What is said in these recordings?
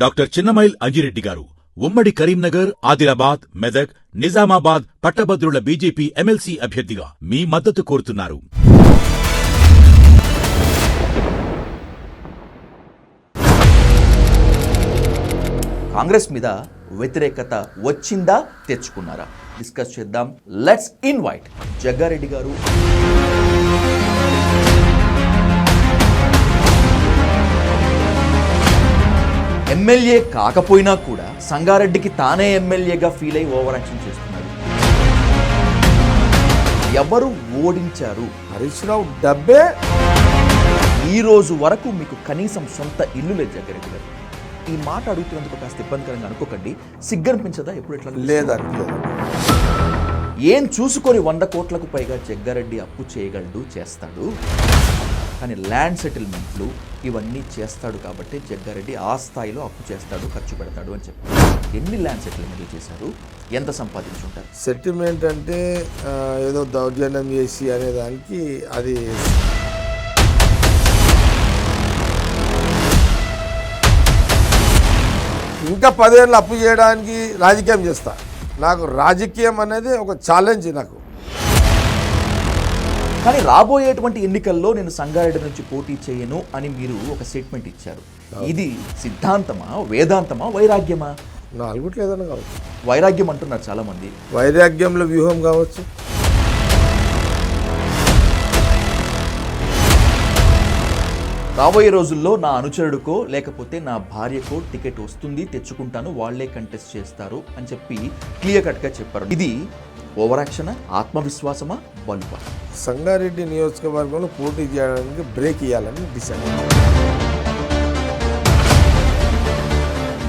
Doctor Chinnamail Anji Reddy గారు ఉమ్మడి కరీంనగర్, ఆదిలాబాద్, మెదక్, నిజామాబాద్ పట్టభద్రుల బీజేపీ ఎమ్మెల్సీ అభ్యర్థిగా మీ మద్దతు కోరుతున్నారు. కాంగ్రెస్ మీద వ్యతిరేకత వచ్చిందా, తెచ్చుకున్నారా? డిస్కస్ చేద్దాం. లెట్స్ ఇన్వైట్ జగ్గారెడ్డి గారు. ఎమ్మెల్యే కాకపోయినా కూడా సంగారెడ్డికి తానే ఎమ్మెల్యేగా ఫీల్ అయి ఓవర్ యాక్షన్ చేస్తున్నారు. ఎవరు ఓడించారు? హరీష్ రావు డబ్బే. ఈ రోజు వరకు మీకు కనీసం సొంత ఇల్లు లేదు జగ్గారెడ్డి గారు. ఈ మాట అడుగుతున్నందుకు కాస్త ఇబ్బందికరంగా అనుకోకండి. సిగ్గనిపించదా ఎప్పుడు ఎట్లా? లేదండి. ఏం చూసుకొని 100 కోట్లకు పైగా జగ్గారెడ్డి అప్పు చేయగలడు, చేస్తాడు. కానీ ల్యాండ్ సెటిల్మెంట్లు ఇవన్నీ చేస్తాడు కాబట్టి జగ్గారెడ్డి ఆ స్థాయిలో అప్పు చేస్తాడు, ఖర్చు పెడతాడు అని చెప్పి. ఎన్ని ల్యాండ్ సెటిల్మెంట్లు చేశారు? ఎంత సంపాదించుంటారు? సెటిల్మెంట్ అంటే ఏదో దౌర్జన్యం చేసి అనేదానికి అది ఇంకా 10 ఏళ్ళు అప్పు చేయడానికి రాజకీయం చేస్తా. నాకు రాజకీయం అనేది ఒక ఛాలెంజ్ నాకు. కానీ రాబోయేటువంటి ఎన్నికల్లో నేను సంగారెడ్డి నుంచి పోటీ చేయను అని మీరు ఒక స్టేట్మెంట్ ఇచ్చారు. ఇది సిద్ధాంతమా, వేదాంతమా, వైరాగ్యమా? నాలుగుట్లు ఏదైనా కావచ్చు. వైరాగ్యం అంటున్నారు చాలా మంది. వైరాగ్యంలో వ్యూహం కావచ్చు. రాబోయే రోజుల్లో నా అనుచరుడికో లేకపోతే నా భార్యకో టికెట్ వస్తుంది, తెచ్చుకుంటాను, వాళ్లే కంటెస్ట్ చేస్తారు అని చెప్పి క్లియర్ కట్గా చెప్పారు. ఇది ఓవర్ యాక్షనా, ఆత్మవిశ్వాసమా, బలుపా? సంగారెడ్డి నియోజకవర్గంలో పోటీ చేయడానికి బ్రేక్ ఇవ్వాలని డిసైడ్.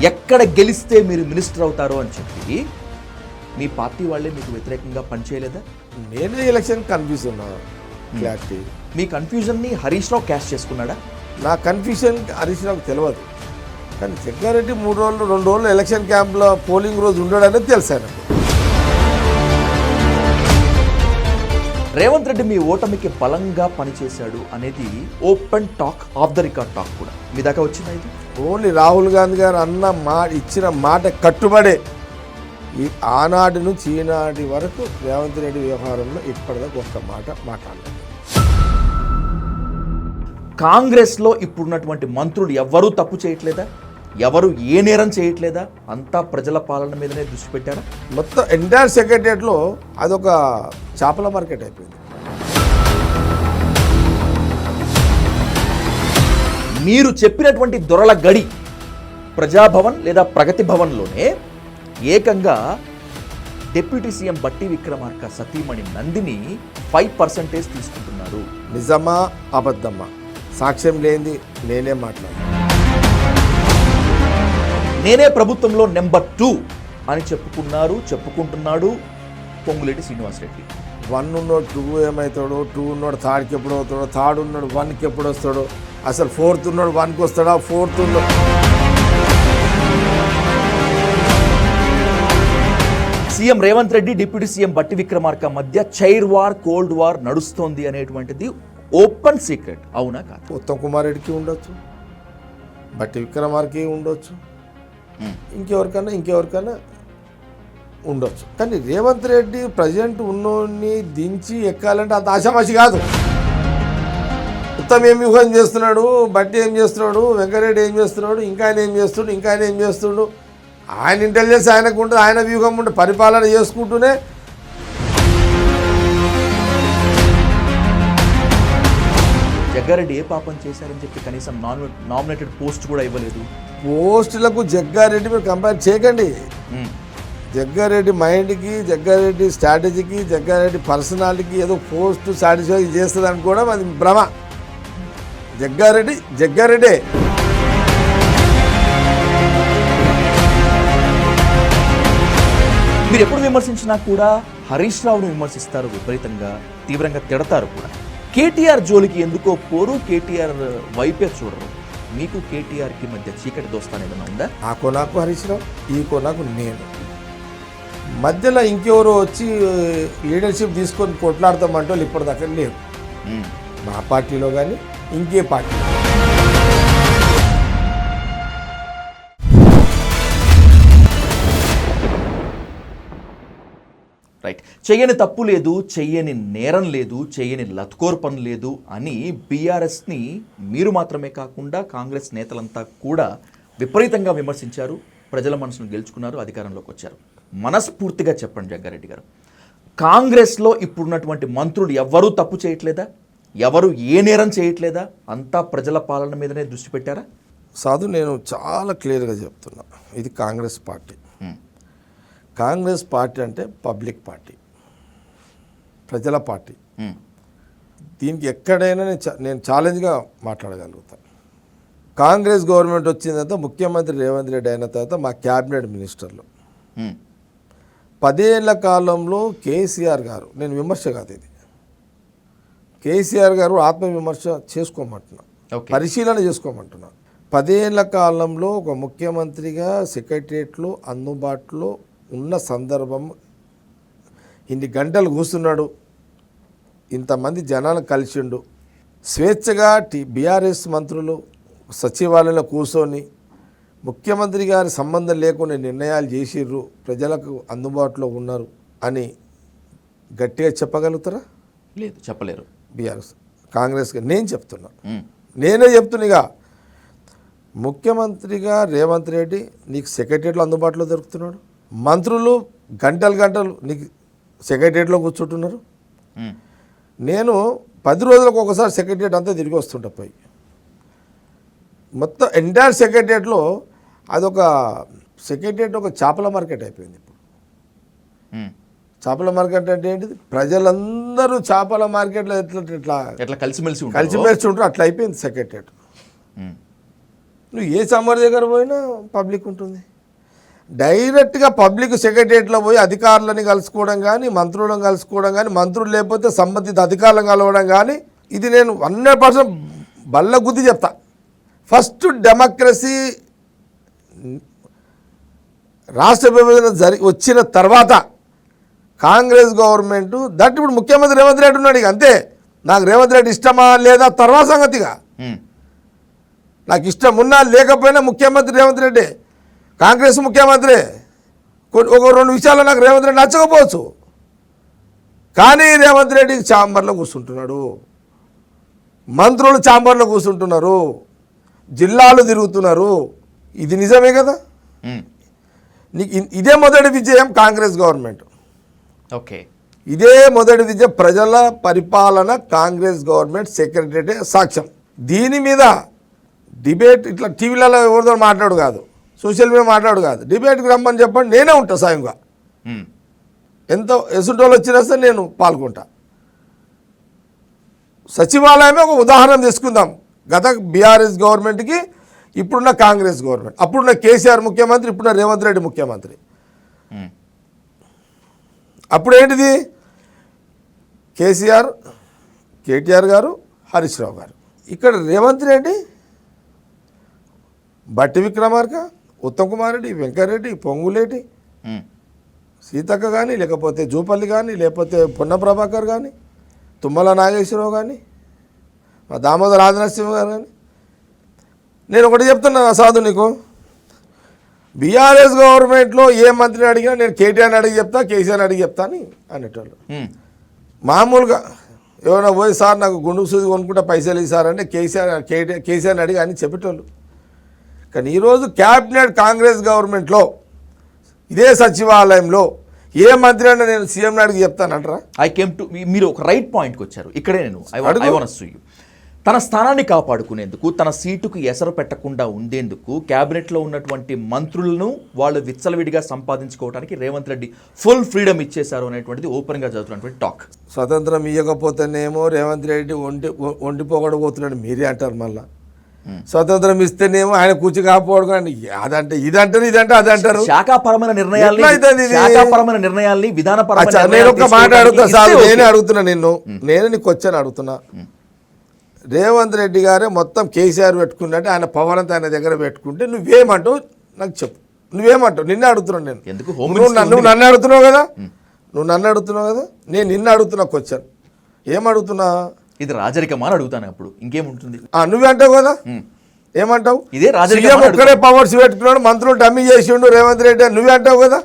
ఎక్కడ గెలిస్తే మీరు మినిస్టర్ అవుతారో అని చెప్పి మీ పార్టీ వాళ్ళే మీకు వ్యతిరేకంగా పనిచేయలేదా? నేనే ఎలక్షన్ కన్ఫ్యూజ్ ఉన్నా. క్లారిటీ. మీ కన్ఫ్యూజన్ని హరీష్ రావు క్యాష్ చేసుకున్నాడా? నా కన్ఫ్యూజన్ హరీష్ రావుకి తెలియదు. కానీ జగ్గారెడ్డి 2 రోజులు ఎలక్షన్ క్యాంప్లో పోలింగ్ రోజు ఉండడనేది తెలుసా నాకు. రేవంత్ రెడ్డి మీ ఓటమికి బలంగా పనిచేశాడు అనేది open talk, of the record talk కూడా మీ దాకా వచ్చిందా? ఇది ఓన్లీ రాహుల్ గాంధీ గారు ఇచ్చిన మాట కట్టుబడే ఈ ఆనాటి నుంచి ఈనాటి వరకు రేవంత్ రెడ్డి వ్యవహారంలో ఇప్పటిదాకా ఒక్క మాట మాట్లాడలేదు. కాంగ్రెస్లో ఇప్పుడున్నటువంటి మంత్రులు ఎవరూ తప్పు చేయట్లేదా? ఎవరు ఏ నేరం చేయట్లేదా? అంతా ప్రజల పాలన మీదనే దృష్టి పెట్టారా? మొత్తం ఎంటైర్ సెక్రటరియట్లో అదొక చేపల మార్కెట్ అయిపోయింది. మీరు చెప్పినటువంటి దొరల గడి ప్రజాభవన్ లేదా ప్రగతి భవన్లోనే ఏకంగా డిప్యూటీ సీఎం బట్టి విక్రమార్క సతీమణి నందిని 5% తీసుకుంటున్నారు. నిజమా అబద్ధమా? సాక్ష్యం లేనిది నేనే మాట్లాడాను. నేనే ప్రభుత్వంలో నెంబర్ 2 అని చెప్పుకుంటున్నాడు పొంగులేటి శ్రీనివాసరెడ్డి. 1 ఉన్నాడు 2 ఏమవుతాడు, 2 ఉన్నాడు 3కి ఎప్పుడు అవుతాడో, 3 ఉన్నాడు 1కి ఎప్పుడు వస్తాడో, అసలు 4th ఉన్నాడు 1కి వస్తాడా, 4th ఉన్నాడు. CM Revanth Reddy, deputy CM బట్టి విక్రమార్క మధ్య చైర్ వార్, కోల్డ్ వార్ నడుస్తోంది అనేటువంటిది ఓపెన్ సీక్రెట్. అవునా కాదు? ఉత్తమ్ కుమార్ రెడ్డికి ఉండొచ్చు, బట్టి విక్రమార్కి ఉండొచ్చు, ఇంకెవరికైనా ఉండొచ్చు. కానీ రేవంత్ రెడ్డి ప్రజెంట్ ఉన్నోడిని దించి ఎక్కాలంటే అంత ఆశామాషి కాదు. ఉత్తమ్ ఏం వ్యూహం చేస్తున్నాడు, బట్టి ఏం చేస్తున్నాడు, వెంకరెడ్డి ఏం చేస్తున్నాడు, ఇంకా ఆయన ఏం చేస్తున్నాడు, ఆయన ఇంటెలిజెన్స్ ఆయనకు ఉంటుంది, ఆయన వ్యూహం ఉంటే పరిపాలన చేసుకుంటూనే జగ్గారెడ్డి ఏ పాపం చేశారని చెప్పి కనీసం నామినేటెడ్ పోస్ట్ కూడా ఇవ్వలేదు. పోస్టులకు జగ్గారెడ్డి మీరు కంపేర్ చేయకండి. జగ్గారెడ్డి మైండ్కి, జగ్గారెడ్డి స్ట్రాటజీకి, జగ్గారెడ్డి పర్సనాలిటీకి ఏదో పోస్ట్ సాటిస్ఫై చేస్తుంది అనుకోవడం అది భ్రమ. జగ్గారెడ్డే. మీరు ఎప్పుడు విమర్శించినా కూడా హరీష్ రావును విమర్శిస్తారు, విపరీతంగా తీవ్రంగా తిడతారు కూడా. కేటీఆర్ జోలికి ఎందుకో పోరు, కేటీఆర్ వైపే చూడరు. మీకు కేటీఆర్కి మధ్య చీకటి దోస్తాను ఏదైనా ఉందా? నాకు హరీష్ రావు, నాకు నేను మధ్యలో ఇంకెవరో వచ్చి లీడర్షిప్ తీసుకొని కొట్లాడతామంటే ఇప్పటిదాకా లేవు. మా పార్టీలో కానీ ఇంకే పార్టీ. రైట్. చెయ్యని తప్పు లేదు, చెయ్యని నేరం లేదు, చెయ్యని లత్కోర్ పని లేదు అని బీఆర్ఎస్ని మీరు మాత్రమే కాకుండా కాంగ్రెస్ నేతలంతా కూడా విపరీతంగా విమర్శించారు. ప్రజల మనసును గెలుచుకున్నారు, అధికారంలోకి వచ్చారు. మనస్ఫూర్తిగా చెప్పండి జగ్గారెడ్డి గారు, కాంగ్రెస్లో ఇప్పుడున్నటువంటి మంత్రులు ఎవరూ తప్పు చేయట్లేదా? ఎవరు ఏ నేరం చేయట్లేదా? అంతా ప్రజల పాలన మీదనే దృష్టి పెట్టారా? సాధు, నేను చాలా క్లియర్గా చెప్తున్నా, ఇది కాంగ్రెస్ పార్టీ. కాంగ్రెస్ పార్టీ అంటే పబ్లిక్ పార్టీ, ప్రజల పార్టీ. దీనికి ఎక్కడైనా నేను ఛాలెంజ్గా మాట్లాడగలుగుతాను. కాంగ్రెస్ గవర్నమెంట్ వచ్చిన తర్వాత ముఖ్యమంత్రి రేవంత్ రెడ్డి అయిన తర్వాత మా క్యాబినెట్ మినిస్టర్లు 10 ఏళ్ల కాలంలో కేసీఆర్ గారు, నేను విమర్శ కాదు ఇది, కేసీఆర్ గారు ఆత్మవిమర్శ చేసుకోమంటున్నా, పరిశీలన చేసుకోమంటున్నా. 10 ఏళ్ల కాలంలో ఒక ముఖ్యమంత్రిగా సెక్రటరియట్లో అందుబాటులో ఉన్న సందర్భం, ఇన్ని గంటలు కూర్చున్నాడు, ఇంతమంది జనాలు కలిసిండు, స్వేచ్ఛగా బీఆర్ఎస్ మంత్రులు సచివాలయంలో కూర్చొని ముఖ్యమంత్రి గారి సంబంధం లేకుండా నిర్ణయాలు చేసిర్రు, ప్రజలకు అందుబాటులో ఉన్నారు అని గట్టిగా చెప్పగలుగుతారా? లేదు, చెప్పలేరు. బీఆర్ఎస్ కాంగ్రెస్గా నేను చెప్తున్నా, నేనే చెప్తున్నా, ముఖ్యమంత్రిగా రేవంత్ రెడ్డి నీకు సెక్రటరియట్లో అందుబాటులో దొరుకుతున్నాడు, మంత్రులు గంటలు నీకు సెక్రటరియట్లో కూర్చుంటున్నారు. నేను 10 రోజులకు ఒకసారి సెక్రటరియట్ అంతా తిరిగి వస్తుంటా పోయి, మొత్తం ఎంటైర్ సెక్రటరియట్లో అదొక సెక్రటరియట్ ఒక చేపల మార్కెట్ అయిపోయింది ఇప్పుడు. చేపల మార్కెట్ అంటే ఏంటిది? ప్రజలందరూ చేపల మార్కెట్లో ఎట్లా కలిసిమెలిసి ఉంటారు, అట్లా అయిపోయింది సెక్రటరియట్. నువ్వు ఏ సమ్మర్ దగ్గర పోయినా పబ్లిక్ ఉంటుంది. డైరెక్ట్గా పబ్లిక్ సెక్రటరియట్లో పోయి అధికారులని కలుసుకోవడం కానీ, మంత్రులను కలుసుకోవడం కానీ, మంత్రులు లేకపోతే సంబంధిత అధికారులను కలవడం కానీ, ఇది నేను 100% బల్ల గుద్ది చెప్తా. ఫస్ట్ డెమోక్రసీ రాష్ట్ర విభజన వచ్చిన తర్వాత కాంగ్రెస్ గవర్నమెంట్ దట్ ఇప్పుడు ముఖ్యమంత్రి రేవంత్ రెడ్డి ఉన్నాడు, ఇక అంతే. నాకు రేవంత్ రెడ్డి ఇష్టమా లేదా తర్వాత సంగతిగా, నాకు ఇష్టం ఉన్నా లేకపోయినా ముఖ్యమంత్రి రేవంత్ రెడ్డి, కాంగ్రెస్ ముఖ్యమంత్రి. ఒక 2 విషయాల్లో నాకు రేవంత్ రెడ్డి నచ్చకపోవచ్చు, కానీ రేవంత్ రెడ్డి ఛాంబర్లో కూర్చుంటున్నాడు, మంత్రులు ఛాంబర్లో కూర్చుంటున్నారు, జిల్లాలు తిరుగుతున్నారు. ఇది నిజమే కదా? నీకు ఇదే మొదటి విజయం కాంగ్రెస్ గవర్నమెంట్. ఓకే, ఇదే మొదటి విజయం, ప్రజల పరిపాలన కాంగ్రెస్ గవర్నమెంట్ సెక్రటరీ సాక్ష్యం. దీని మీద డిబేట్ ఇట్లా టీవీలలో ఎవరితో మాట్లాడు కాదు, సోషల్ మీడియా మాట్లాడు కాదు, డిబేట్కి రమ్మని చెప్పండి, నేనే ఉంటా స్వయంగా. ఎంత ఎసుంటోళ్ళు వచ్చినా సరే నేను పాల్గొంటా. సచివాలయమే ఒక ఉదాహరణ తీసుకుందాం. గత బీఆర్ఎస్ గవర్నమెంట్కి ఇప్పుడున్న కాంగ్రెస్ గవర్నమెంట్, అప్పుడున్న కేసీఆర్ ముఖ్యమంత్రి, ఇప్పుడున్న రేవంత్ రెడ్డి ముఖ్యమంత్రి. అప్పుడు ఏంటిది? కేసీఆర్, కేటీఆర్ గారు, హరీష్ రావు గారు. ఇక్కడ రేవంత్ రెడ్డి, బట్టి విక్రమార్క, ఉత్తమ్ కుమార్ రెడ్డి, వెంకరెడ్డి, పొంగులేటి, సీతక్క కానీ, లేకపోతే జూపల్లి కానీ, లేకపోతే పొన్న ప్రభాకర్ కానీ, తుమ్మల నాగేశ్వరరావు కానీ, మా దామోదర్ రాజనరసింహ గారు కానీ. నేను ఒకటి చెప్తున్నా సాధు నీకు, బీఆర్ఎస్ గవర్నమెంట్లో ఏ మంత్రిని అడిగినా నేను కేటీఆర్ని అడిగి చెప్తా, కేసీఆర్ని అడిగి చెప్తా అని అనేటోళ్ళు. మామూలుగా ఎవరైనా పోయి సార్ నాకు గుండుకు సూది కొనుక్కుంటే పైసలు ఇస్తారంటే కేసీఆర్ని అడిగి అని చెప్పేటోళ్ళు. కానీ ఈరోజు క్యాబినెట్ కాంగ్రెస్ గవర్నమెంట్లో ఇదే సచివాలయంలో ఏ మంత్రి అయినా నేను సీఎంని అడిగి చెప్తానంటారా? మీరు ఒక రైట్ పాయింట్కి వచ్చారు. ఇక్కడే నేను తన స్థానాన్ని కాపాడుకునేందుకు, తన సీటుకు ఎసరు పెట్టకుండా ఉండేందుకు క్యాబినెట్లో ఉన్నటువంటి మంత్రులను వాళ్ళు విచ్చలవిడిగా సంపాదించుకోవడానికి రేవంత్ రెడ్డి ఫుల్ ఫ్రీడమ్ ఇచ్చేశారు అనేటువంటిది ఓపెన్గా జరుగుతున్నటువంటి టాక్. స్వతంత్రం ఇవ్వకపోతేనేమో రేవంత్ రెడ్డి ఒంటిపోగడబోతున్నాడు మీరే అంటారు. మళ్ళీ స్వతంత్రం ఇస్తేనేమో ఆయన కూర్చి కాకపోవడం, అదంటే ఇదంటారు, ఇదంటే అదంటారు. శాఖాపరమైన నిర్ణయాల్ని, విధానపరమైన నేను ఒక మాట అడుగుతా సార్, నేనే అడుగుతున్నా నిన్ను, నేను నీకు వచ్చాను అడుగుతున్నా. రేవంత్ రెడ్డి గారే మొత్తం కేసీఆర్ పెట్టుకున్నట్టే ఆయన పవర్ అంతా ఆయన దగ్గర పెట్టుకుంటే నువ్వేమంటావు నాకు చెప్పు, నువ్వేమంటావు? నిన్నే అడుగుతున్నాను నేను. నువ్వు నన్ను అడుగుతున్నావు కదా, నేను నిన్ను అడుగుతున్నా క్వశ్చన్. ఏమడుగుతున్నా? ఇది రాజరికమా అని అడుగుతాను. అప్పుడు ఇంకేముంటుంది? నువ్వే అంటావు కదా, ఏమంటావు? ఇదే రాజరికం. ఒక్కడే పవర్స్ పెట్టుకున్నాడు, మంత్రులు డమ్మీ చేసిండు రేవంత్ రెడ్డి, నువ్వే అంటావు కదా.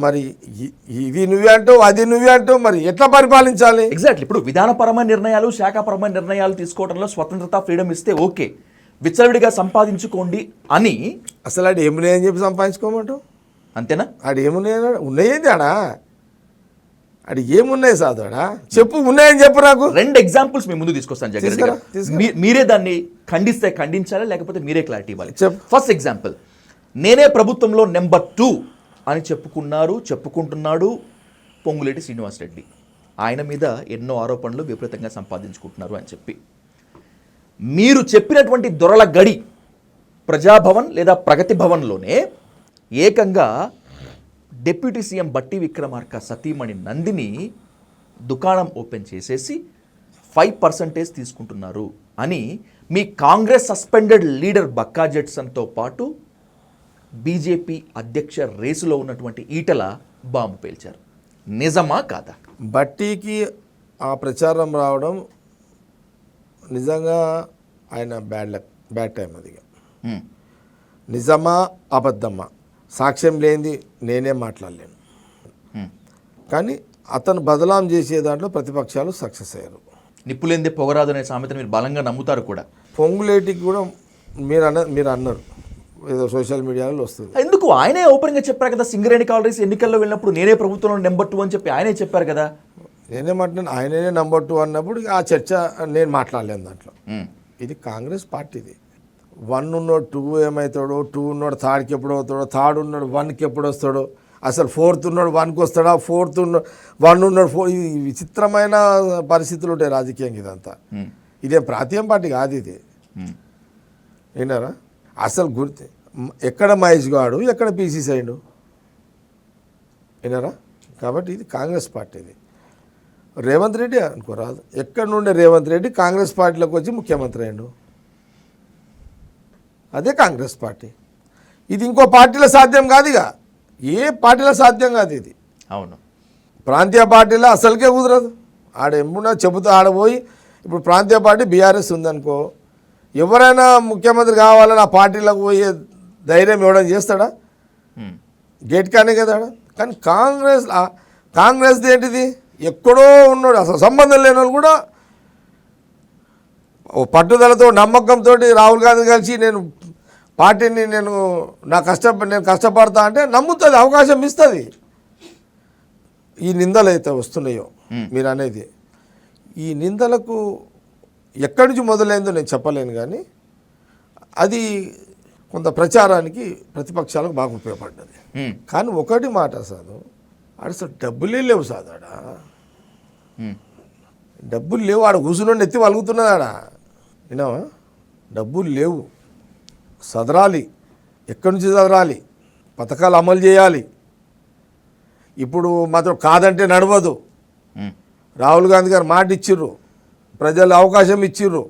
మరి ఇది నువ్వే అంటావు, అది నువ్వే అంటావు, మరి ఎట్లా పరిపాలించాలి? ఎగ్జాక్ట్లీ. ఇప్పుడు విధానపరమైన నిర్ణయాలు, శాఖాపరమైన నిర్ణయాలు తీసుకోవడంలో స్వతంత్రత, ఫ్రీడమ్ ఇస్తే ఓకే, విచ్చలవిడిగా సంపాదించుకోండి అని. అసలు ఆడు ఏమున్నాయని చెప్పి సంపాదించుకోమంటావు? అంతేనా? ఆడు ఏమున్నాయి, ఉన్నాయేంది ఆడా? ఆడు ఏమున్నాయి సాధుడా చెప్పు, ఉన్నాయని చెప్పు నాకు. 2 ఎగ్జాంపుల్స్ మీ ముందు తీసుకొస్తాను జగ్గారెడ్డి గారు. మీరే దాన్ని ఖండిస్తే ఖండించాలి, లేకపోతే మీరే క్లారిటీ ఇవ్వాలి. ఫస్ట్ ఎగ్జాంపుల్, నేనే ప్రభుత్వంలో నెంబర్ 2 అని చెప్పుకుంటున్నాడు పొంగులేటి శ్రీనివాసరెడ్డి. ఆయన మీద ఎన్నో ఆరోపణలు, విపరీతంగా సంపాదించుకుంటున్నారు అని చెప్పి. మీరు చెప్పినటువంటి దొరల గడి ప్రజాభవన్ లేదా ప్రగతి భవన్లోనే ఏకంగా డిప్యూటీ సీఎం బట్టి విక్రమార్క సతీమణి నందిని దుకాణం ఓపెన్ చేసేసి 5% తీసుకుంటున్నారు అని మీ కాంగ్రెస్ సస్పెండెడ్ లీడర్ బక్కా జెట్సన్తో పాటు బీజేపీ అధ్యక్ష రేసులో ఉన్నటువంటి ఈటల బాంబు పేల్చారు. నిజమా కాదా? బట్టీకి ఆ ప్రచారం రావడం నిజంగా ఆయన బ్యాడ్ టైం అది. నిజమా అబద్ధమా సాక్ష్యం లేనిది నేనే మాట్లాడలేను. కానీ అతను బదలాం చేసే దాంట్లో ప్రతిపక్షాలు సక్సెస్ అయ్యారు. నిప్పులేందే పొగరాదు అనే సామెతను మీరు బలంగా నమ్ముతారు కూడా. పొంగులేటికి కూడా మీరు అన్నారు, ఏదో సోషల్ మీడియాలో వస్తుంది. ఎందుకు? ఆయనే ఓపెన్గా చెప్పారు కదా, సింగరేణి కాలరీస్ ఎన్నికల్లో వెళ్ళినప్పుడు నేనే ప్రభుత్వంలో నెంబర్ 2 అని చెప్పి ఆయనే చెప్పారు కదా. నేనే మాట్లాడిన, ఆయననే నెంబర్ 2 అన్నప్పుడు ఆ చర్చ నేను మాట్లాడలేను దాంట్లో. ఇది కాంగ్రెస్ పార్టీది. 1 ఉన్నాడు 2 ఏమవుతాడో, 2 ఉన్నాడు 3కి ఎప్పుడు అవుతాడో, 3 ఉన్నాడు 1కి ఎప్పుడు వస్తాడో, అసలు 4th ఉన్నాడు 1కి వస్తాడా, 4th 1 ఉన్నాడు 4. ఇది విచిత్రమైన పరిస్థితులు ఉంటాయి రాజకీయంగా. ఇదంతా ఇదేం ప్రాంతీయం పార్టీ కాదు ఇది. విన్నారా? అసలు గుర్తు ఎక్కడ మహేష్ గాడు, ఎక్కడ పీసీసీ అయిండు, విన్నారా? కాబట్టి ఇది కాంగ్రెస్ పార్టీది. రేవంత్ రెడ్డి అనుకోరాదు, ఎక్కడి నుండి రేవంత్ రెడ్డి కాంగ్రెస్ పార్టీలోకి వచ్చి ముఖ్యమంత్రి అయ్యిండు. అదే కాంగ్రెస్ పార్టీ. ఇది ఇంకో పార్టీలో సాధ్యం కాదు, ఇక ఏ పార్టీలో సాధ్యం కాదు ఇది. అవును, ప్రాంతీయ పార్టీలో అసలుకే కుదరదు. ఆడేమన్నా చెబుతా ఆడపోయి, ఇప్పుడు ప్రాంతీయ పార్టీ బీఆర్ఎస్ ఉందనుకో, ఎవరైనా ముఖ్యమంత్రి కావాలని ఆ పార్టీలకు పోయే ధైర్యం ఇవ్వడం చేస్తాడా? గేట్ కానీ కదా. కానీ కాంగ్రెస్ది ఏంటిది, ఎక్కడో ఉన్నాడు, అసలు సంబంధం లేని వాళ్ళు కూడా పట్టుదలతో, నమ్మకంతో రాహుల్ గాంధీ కలిసి నేను పార్టీని నేను కష్టపడతా అంటే నమ్ముతుంది, అవకాశం ఇస్తుంది. ఈ నిందలు అయితే వస్తున్నాయో మీరు అనేది, ఈ నిందలకు ఎక్కడి నుంచి మొదలైందో నేను చెప్పలేను, కానీ అది కొంత ప్రచారానికి ప్రతిపక్షాలకు బాగా ఉపయోగపడ్డది. కానీ ఒకటి మాట సాదు, అసలు డబ్బులే లేవు సాదాడా, డబ్బులు లేవు. ఆడ కూర్చుని ఎత్తి వలుగుతున్నదాడా, విన్నావా? డబ్బులు లేవు, సదరాలి. ఎక్కడి నుంచి సదరాలి? పథకాలు అమలు చేయాలి. ఇప్పుడు మాత్రం కాదంటే నడవదు. రాహుల్ గాంధీ గారు మాట ఇచ్చిర్రు, ప్రజలు అవకాశం ఇచ్చిర్రు.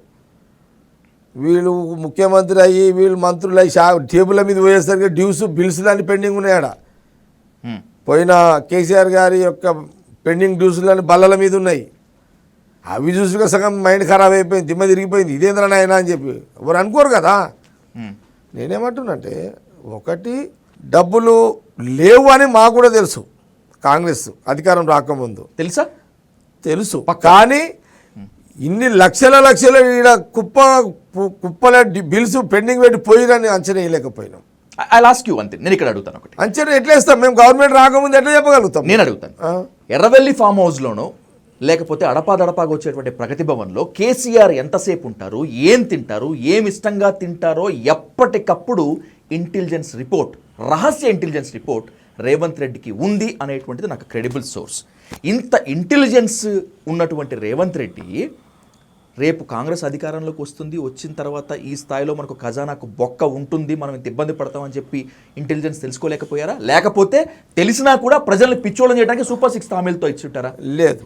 వీళ్ళు ముఖ్యమంత్రి అయ్యి వీళ్ళు మంత్రులు అయ్యి టేబుల్ మీద పోయేసరికి డ్యూస్ బిల్స్ లాంటి పెండింగ్ ఉన్నాయాడ. పోయిన కేసీఆర్ గారి యొక్క పెండింగ్ డ్యూస్లని బల్లల మీద ఉన్నాయి. అవి చూసుగా సగం మైండ్ ఖరాబ్ అయిపోయింది, దిమ్మ తిరిగిపోయింది. ఇదేంద్ర నాయన అని చెప్పి ఎవరు అనుకోరు కదా. నేనేమంటున్నంటే, ఒకటి డబ్బులు లేవు అని మాకు కూడా తెలుసు, కాంగ్రెస్ అధికారం రాకముందు తెలుసు. కానీ ఇన్ని లక్షల ఈడ కుప్పల బిల్స్ పెండింగ్ పెట్టి పోయిరని అంచనా వేయలేకపోయినాం. ఐ ఆస్క్ యూ అంతే, నేను ఇక్కడ అడుగుతాను ఒకటి. అంచనా ఎట్లా ఇస్తాం మేము? గవర్నమెంట్ రాకముందు ఎట్లా చెప్పగలుగుతాం? నేను అడుగుతాను, ఎర్రవెల్లి ఫామ్ హౌస్లోనో లేకపోతే అడపాదడపాగా వచ్చేటువంటి ప్రగతి భవన్లో కేసీఆర్ ఎంతసేపు ఉంటారు, ఏం తింటారు, ఏం ఇష్టంగా తింటారో ఎప్పటికప్పుడు ఇంటెలిజెన్స్ రిపోర్ట్, రహస్య ఇంటెలిజెన్స్ రిపోర్ట్ రేవంత్ రెడ్డికి ఉంది అనేటువంటిది నాకు క్రెడిబుల్ సోర్స్. ఇంత ఇంటెలిజెన్స్ ఉన్నటువంటి రేవంత్ రెడ్డి రేపు కాంగ్రెస్ అధికారంలోకి వస్తుంది, వచ్చిన తర్వాత ఈ స్థాయిలో మనకు ఖజానాకు బొక్క ఉంటుంది, మనం ఇంత ఇబ్బంది పడతామని చెప్పి ఇంటెలిజెన్స్ తెలుసుకోలేకపోయారా? లేకపోతే తెలిసినా కూడా ప్రజల్ని పిచ్చోళం చేయడానికి సూపర్ 6 హామీలతో ఇచ్చుంటారా? లేదు.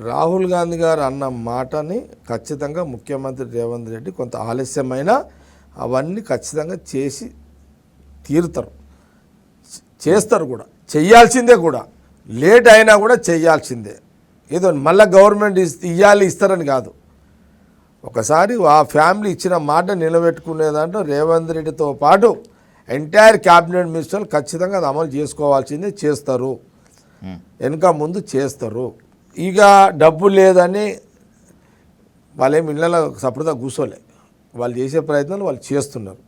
రాహుల్ గాంధీ గారు అన్న మాటని ఖచ్చితంగా ముఖ్యమంత్రి రేవంత్ రెడ్డి కొంత ఆలస్యమైనా అవన్నీ ఖచ్చితంగా చేసి తీరుతారు, చేస్తారు కూడా, చెయ్యాల్సిందే కూడా. లేట్ అయినా కూడా చెయ్యాల్సిందే. ఏదో మళ్ళీ గవర్నమెంట్ ఇస్తారని కాదు. ఒకసారి ఆ ఫ్యామిలీ ఇచ్చిన మాట నిలబెట్టుకునే దాంట్లో రేవంత్ రెడ్డితో పాటు ఎంటైర్ క్యాబినెట్ మినిస్టర్లు ఖచ్చితంగా అది అమలు చేసుకోవాల్సిందే, చేస్తారు, వెనుక ముందు చేస్తారు. ఇక డబ్బు లేదని వాళ్ళేమి ఇళ్ళలో సపరేట్గా కూర్చోలే, వాళ్ళు చేసే ప్రయత్నాలు వాళ్ళు చేస్తున్నారు.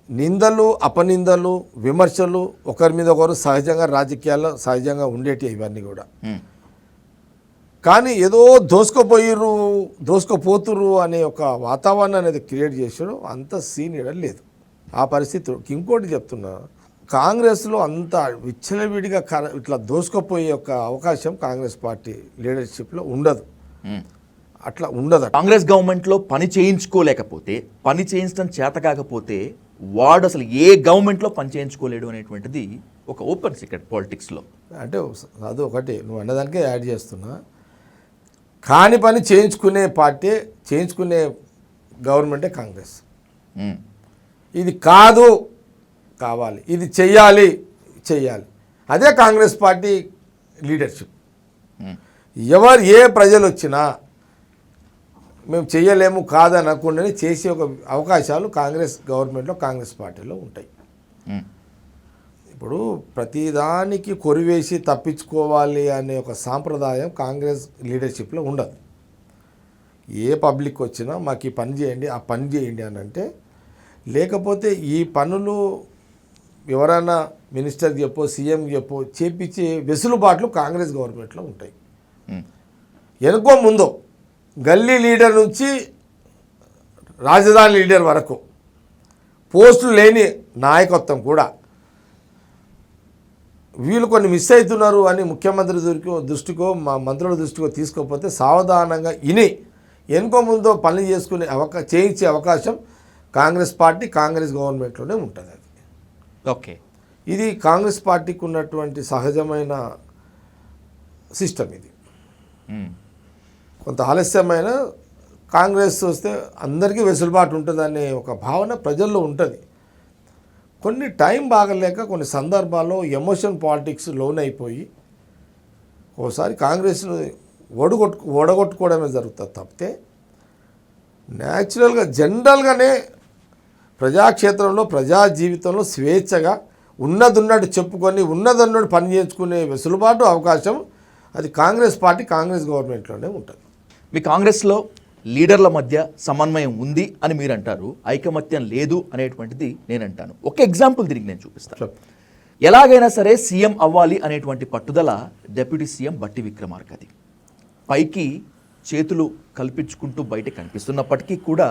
నిందలు, అపనిందలు, విమర్శలు ఒకరి మీద ఒకరు సహజంగా రాజకీయాల్లో సహజంగా ఉండేటి ఇవన్నీ కూడా. కానీ ఏదో దోసుకుపోతురు అనే ఒక వాతావరణం అనేది క్రియేట్ చేసాడు. అంత సీనియర్ లేదు ఆ పరిస్థితి. ఇంకోటి చెప్తున్నా, కాంగ్రెస్లో అంత విచ్చలవిడిగా ఇట్లా దోసుకుపోయే ఒక అవకాశం కాంగ్రెస్ పార్టీ లీడర్షిప్లో ఉండదు. అట్లా ఉండదు. కాంగ్రెస్ గవర్నమెంట్లో పని చేయించుకోలేకపోతే, పని చేయించడం చేత కాకపోతే వాడు అసలు ఏ గవర్నమెంట్లో పని చేయించుకోలేడు అనేటువంటిది ఒక ఓపెన్ సీక్రెట్ పాలిటిక్స్లో. అంటే అది ఒకటి నువ్వు అన్నదానికే యాడ్ చేస్తున్నా. కాని పని చేయించుకునే పార్టీ, చేయించుకునే గవర్నమెంటే కాంగ్రెస్. ఇది కాదు కావాలి, ఇది చెయ్యాలి అదే కాంగ్రెస్ పార్టీ లీడర్షిప్. ఏ ప్రజలు వచ్చినా మేము చెయ్యలేము కాదని అనుకుంటే చేసే ఒక అవకాశాలు కాంగ్రెస్ గవర్నమెంట్లో, కాంగ్రెస్ పార్టీలో ఉంటాయి. ఇప్పుడు ప్రతిదానికి కొరివేసి తప్పించుకోవాలి అనే ఒక సాంప్రదాయం కాంగ్రెస్ లీడర్షిప్లో ఉండదు. ఏ పబ్లిక్ వచ్చినా మాకు ఈ పని చేయండి, ఆ పని చేయండి అని అంటే, లేకపోతే ఈ పనులు ఎవరైనా మినిస్టర్కి చెప్పో, సీఎంకి చెప్పో చేపించే వెసులుబాట్లు కాంగ్రెస్ గవర్నమెంట్లో ఉంటాయి. ఎనుకో ముందో గల్లీ లీడర్ నుంచి రాజధాని లీడర్ వరకు పోస్టులు లేని నాయకత్వం కూడా వీళ్ళు కొన్ని మిస్ అవుతున్నారు అని ముఖ్యమంత్రి దృష్టికో మా మంత్రుల దృష్టికో తీసుకోకపోతే సావధానంగా ఎనుకో ముందో పనులు చేసుకునే చేయించే అవకాశం కాంగ్రెస్ పార్టీ, కాంగ్రెస్ గవర్నమెంట్లోనే ఉంటుంది. అది ఓకే, ఇది కాంగ్రెస్ పార్టీకి ఉన్నటువంటి సహజమైన సిస్టమ్. ఇది కొంత ఆలస్యమైన కాంగ్రెస్ వస్తే అందరికీ వెసులుబాటు ఉంటుందనే ఒక భావన ప్రజల్లో ఉంటుంది. కొన్ని టైం బాగలేక కొన్ని సందర్భాల్లో ఎమోషన్ పాలిటిక్స్ లోనైపోయి ఓసారి కాంగ్రెస్ను ఓడగొట్టుకోవడమే జరుగుతుంది తప్పితే న్యాచురల్గా జనరల్గానే ప్రజాక్షేత్రంలో, ప్రజా జీవితంలో స్వేచ్ఛగా ఉన్నదున్నట్టు చెప్పుకొని ఉన్నదున్నట్టు పని చేసుకునే వెసులుబాటు, అవకాశం అది కాంగ్రెస్ పార్టీ, కాంగ్రెస్ గవర్నమెంట్లోనే ఉంటుంది. మీ కాంగ్రెస్లో లీడర్ల మధ్య సమన్వయం ఉంది అని మీరు అంటారు, ఐకమత్యం లేదు అనేటువంటిది నేను అంటాను. ఒక ఎగ్జాంపుల్ తిరిగి నేను చూపిస్తాను. ఎలాగైనా సరే సీఎం అవ్వాలి అనేటువంటి పట్టుదల డిప్యూటీ సీఎం బట్టి విక్రమార్కది. పైకి చేతులు కల్పించుకుంటూ బయట కనిపిస్తున్నప్పటికీ కూడా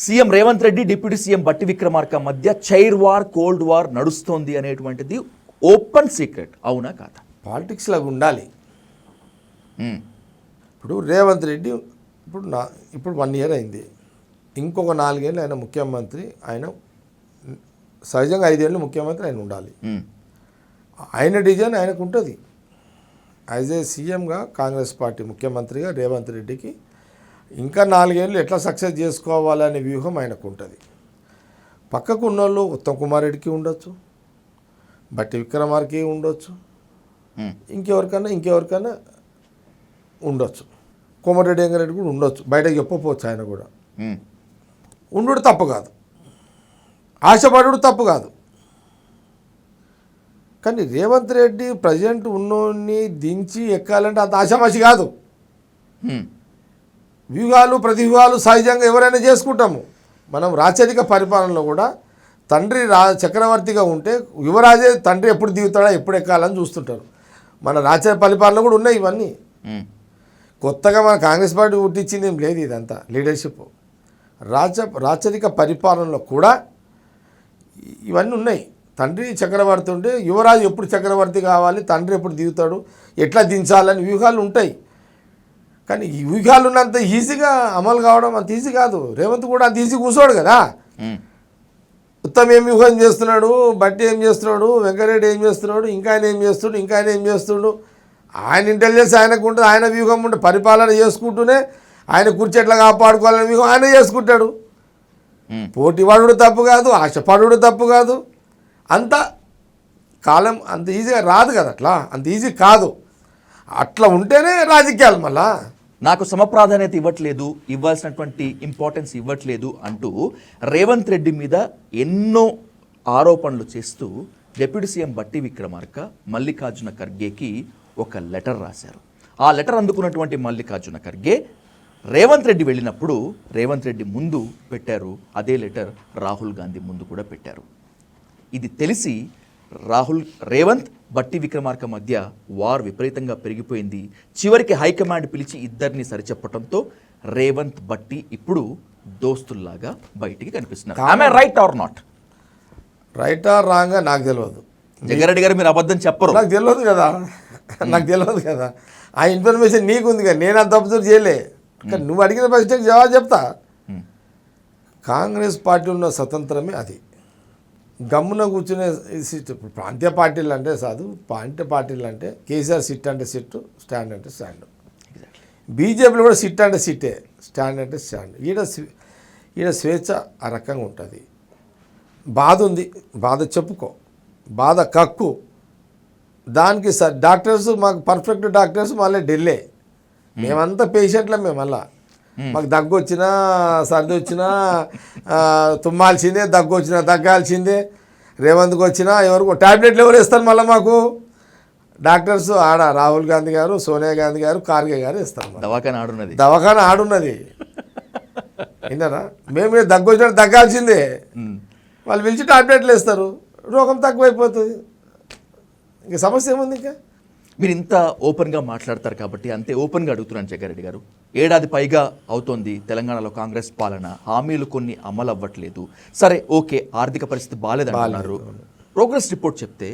CM Revanth Reddy, deputy CM బట్టి విక్రమార్క మధ్య చైర్ వార్, కోల్డ్ వార్ నడుస్తోంది అనేటువంటిది ఓపెన్ సీక్రెట్. అవునా కాదా? పాలిటిక్స్లో ఉండాలి. ఇప్పుడు రేవంత్ రెడ్డి ఇప్పుడు 1 year అయింది, ఇంకొక 4 ఏళ్ళు ఆయన ముఖ్యమంత్రి, ఆయన సహజంగా 5 ఏళ్ళు ముఖ్యమంత్రి ఆయన ఉండాలి. ఆయన డిజైన్ ఆయనకు ఉంటుంది. యాజ్ ఏ సీఎంగా కాంగ్రెస్ పార్టీ ముఖ్యమంత్రిగా రేవంత్ రెడ్డికి ఇంకా 4 ఏళ్ళు ఎట్లా సక్సెస్ చేసుకోవాలనే వ్యూహం ఆయనకు ఉంటుంది. పక్కకు ఉన్నోళ్ళు ఉత్తమ్ కుమార్ రెడ్డికి ఉండొచ్చు, బట్టి విక్రమార్కి ఉండొచ్చు, ఇంకెవరికైనా ఉండొచ్చు, కోమటిరెడ్డి వెంకరెడ్డి కూడా ఉండొచ్చు, బయటకు చెప్పకపోవచ్చు. ఆయన కూడా ఉండు తప్పు కాదు, ఆశపడు తప్పు కాదు. కానీ రేవంత్ రెడ్డి ప్రజెంట్ ఉన్నోడిని దించి ఎక్కాలంటే అంత ఆశామాషి కాదు. వ్యూహాలు, ప్రతివ్యూహాలు సహజంగా ఎవరైనా చేసుకుంటాము. మనం రాచరిక పరిపాలనలో కూడా తండ్రి చక్రవర్తిగా ఉంటే యువరాజే తండ్రి ఎప్పుడు దిగుతాడా, ఎప్పుడు ఎక్కాలని చూస్తుంటారు. మన రాచరిక పరిపాలన కూడా ఉన్నాయి ఇవన్నీ. కొత్తగా మన కాంగ్రెస్ పార్టీ పుట్టించింది ఏం లేదు. ఇదంతా లీడర్షిప్. రాచరిక పరిపాలనలో కూడా ఇవన్నీ ఉన్నాయి. తండ్రి చక్రవర్తి ఉంటే యువరాజు ఎప్పుడు చక్రవర్తి కావాలి, తండ్రి ఎప్పుడు దిగుతాడు, ఎట్లా దించాలని వ్యూహాలు ఉంటాయి. కానీ ఈ వ్యూహాలు ఉన్నంత ఈజీగా అమలు కావడం అంత ఈజీ కాదు. రేవంత్ కూడా అంత ఈజీ కూర్చోడు కదా. ఉత్తమ్ ఏం వ్యూహం చేస్తున్నాడు, బట్టి ఏం చేస్తున్నాడు, వెంకరెడ్డి ఏం చేస్తున్నాడు, ఇంకా ఆయన ఏం చేస్తున్నాడు, ఆయన ఇంటెలిజెన్స్ ఆయనకు ఉంటుంది, ఆయన వ్యూహం ఉంటే పరిపాలన చేసుకుంటూనే ఆయన కుర్చీ ఎట్లా కాపాడుకోవాలని వ్యూహం ఆయన చేసుకుంటాడు. పోటీవాడు తప్పు కాదు, ఆశపడు తప్పు కాదు. అంత కాలం అంత ఈజీగా రాదు కదా, అట్లా అంత ఈజీ కాదు. అట్లా ఉంటేనే రాజకీయాలు. మళ్ళా నాకు సమప్రాధాన్యత ఇవ్వట్లేదు, ఇవ్వాల్సినటువంటి ఇంపార్టెన్స్ ఇవ్వట్లేదు అంటూ రేవంత్ రెడ్డి మీద ఎన్నో ఆరోపణలు చేస్తూ డిప్యూటీ సీఎం బట్టి విక్రమార్క మల్లికార్జున ఖర్గేకి ఒక లెటర్ రాశారు. ఆ లెటర్ అందుకున్నటువంటి మల్లికార్జున ఖర్గే రేవంత్ రెడ్డి వెళ్ళినప్పుడు రేవంత్ రెడ్డి ముందు పెట్టారు, అదే లెటర్ రాహుల్ గాంధీ ముందు కూడా పెట్టారు. ఇది తెలిసి రేవంత్ బట్టి విక్రమార్క మధ్య వార్ విపరీతంగా పెరిగిపోయింది. చివరికి హైకమాండ్ పిలిచి ఇద్దరిని సరిచెప్పడంతో రేవంత్ బట్టి ఇప్పుడు దోస్తుల్లాగా బయటికి కనిపిస్తున్నారు. Right are not? Right are wrong నాకు తెలియదు. జగ్గారెడ్డి గారు మీరు అబద్ధం చెప్పరు. నాకు తెలియదు కదా, నాకు తెలియదు కదా. ఆ ఇన్ఫర్మేషన్ నీకు ఉంది కదా, నేను అంత అబ్జర్వ్ చేయలే. కానీ నువ్వు అడిగిన ప్రశ్నకి జవాబు చెప్తా. కాంగ్రెస్ పార్టీ ఉన్న స్వతంత్రమే అది. గమ్మున కూర్చునే ప్రాంతీయ పార్టీలు అంటే సాధు, ప్రాంతీయ పార్టీలు అంటే కేసీఆర్ సిట్ అంటే సిట్టు, స్టాండ్ అంటే స్టాండ్. బీజేపీలో కూడా సిట్ అంటే సిట్టే, స్టాండ్ అంటే స్టాండ్. ఈడ స్వేచ్ఛ ఆ రకంగా ఉంటుంది. బాధ ఉంది, బాధ చెప్పుకో, బాధ కక్కు. దానికి డాక్టర్స్ మాకు పర్ఫెక్ట్ డాక్టర్స్ మళ్ళీ ఢిల్లీ. మేమంతా పేషెంట్లం. మేము మళ్ళా మాకు దగ్గు వచ్చినా సర్ది వచ్చినా తుమ్మాల్సిందే, దగ్గు వచ్చినా దగ్గాల్సిందే. రేవంత్కి వచ్చినా ఎవరికి టాబ్లెట్లు ఎవరు ఇస్తారు మళ్ళీ మాకు? డాక్టర్స్ ఆడ రాహుల్ గాంధీ గారు, సోనియా గాంధీ గారు, ఖార్గే గారు ఇస్తారు. దవాఖాన ఆడున్నది. విన్నారా? మేము దగ్గు వచ్చినా దగ్గాల్సిందే. వాళ్ళు పిలిచి టాబ్లెట్లు వేస్తారు, రోగం తక్కువైపోతుంది. ఇంక సమస్య ఏముంది? ఇంకా మీరు ఇంత ఓపెన్గా మాట్లాడతారు కాబట్టి అంతే ఓపెన్గా అడుగుతున్నాను జగ్గారెడ్డి గారు. ఏడాది పైగా అవుతోంది తెలంగాణలో కాంగ్రెస్ పాలన, హామీలు కొన్ని అమలు అవ్వట్లేదు. సరే ఓకే, ఆర్థిక పరిస్థితి బాగాలేదన్నారు. ప్రోగ్రెస్ రిపోర్ట్ చెప్తే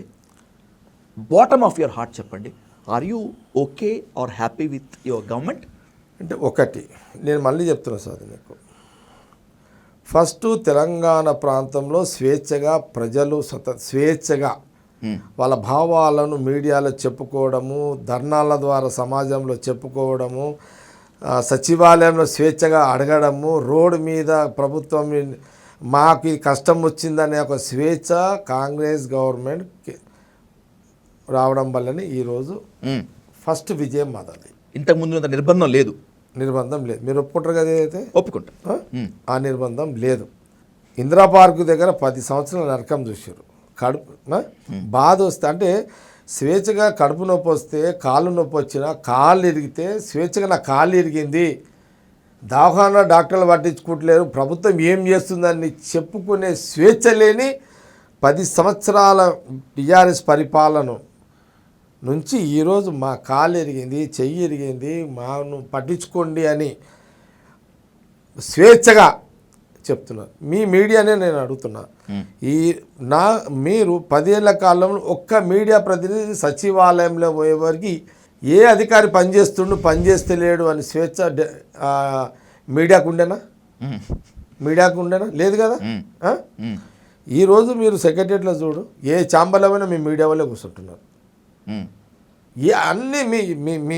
బాటమ్ ఆఫ్ యువర్ హార్ట్ చెప్పండి, are you okay or happy with your government? అంటే ఒకటి నేను మళ్ళీ చెప్తున్నా సార్ మీకు, ఫస్ట్ తెలంగాణ ప్రాంతంలో స్వేచ్ఛగా ప్రజలు స్వేచ్ఛగా వాళ్ళ భావాలను మీడియాలో చెప్పుకోవడము, ధర్నాల ద్వారా సమాజంలో చెప్పుకోవడము, సచివాలయంలో స్వేచ్ఛగా అడగడము, రోడ్డు మీద ప్రభుత్వం మాకు కష్టం వచ్చిందనే ఒక స్వేచ్ఛ కాంగ్రెస్ గవర్నమెంట్ రావడం వల్లనే ఈరోజు ఫస్ట్ విజయం మాది. ఇంతకుముందు నిర్బంధం లేదు. నిర్బంధం లేదు, మీరు ఒప్పుకుంటారు కదా? ఏదైతే ఒప్పుకుంటా, ఆ నిర్బంధం లేదు. ఇందిరా పార్కు దగ్గర 10 సంవత్సరాల నరకం చూసారు. కడుపు బాధ వస్తే అంటే స్వేచ్ఛగా కడుపు నొప్పి వస్తే, కాళ్ళు నొప్పి వచ్చినా, కాళ్ళు ఇరిగితే స్వేచ్ఛగా నా కాళ్ళు ఇరిగింది, దవాఖానా డాక్టర్లు పట్టించుకుంటలేరు, ప్రభుత్వం ఏం చేస్తుందని చెప్పుకునే స్వేచ్ఛ లేని 10 సంవత్సరాల టీఆర్ఎస్ పరిపాలన నుంచి ఈరోజు మా కాళ్ళు ఇరిగింది, చెయ్యి ఇరిగింది, మాను పట్టించుకోండి అని స్వేచ్ఛగా చెప్తున్నారు. మీ మీడియానే నేను అడుగుతున్నా, మీరు 10 ఏళ్ల కాలంలో ఒక్క మీడియా ప్రతినిధి సచివాలయంలో పోయేవారికి ఏ అధికారి పనిచేస్తలేడు అని స్వేచ్ఛ మీడియాకు ఉండేనా? లేదు కదా. ఈరోజు మీరు సెక్రటరియట్లో చూడు, ఏ ఛాంబర్లో పోయినా మీ మీడియా వాళ్ళే కూర్చుంటున్నారు. అన్నీ మీ మీ మీ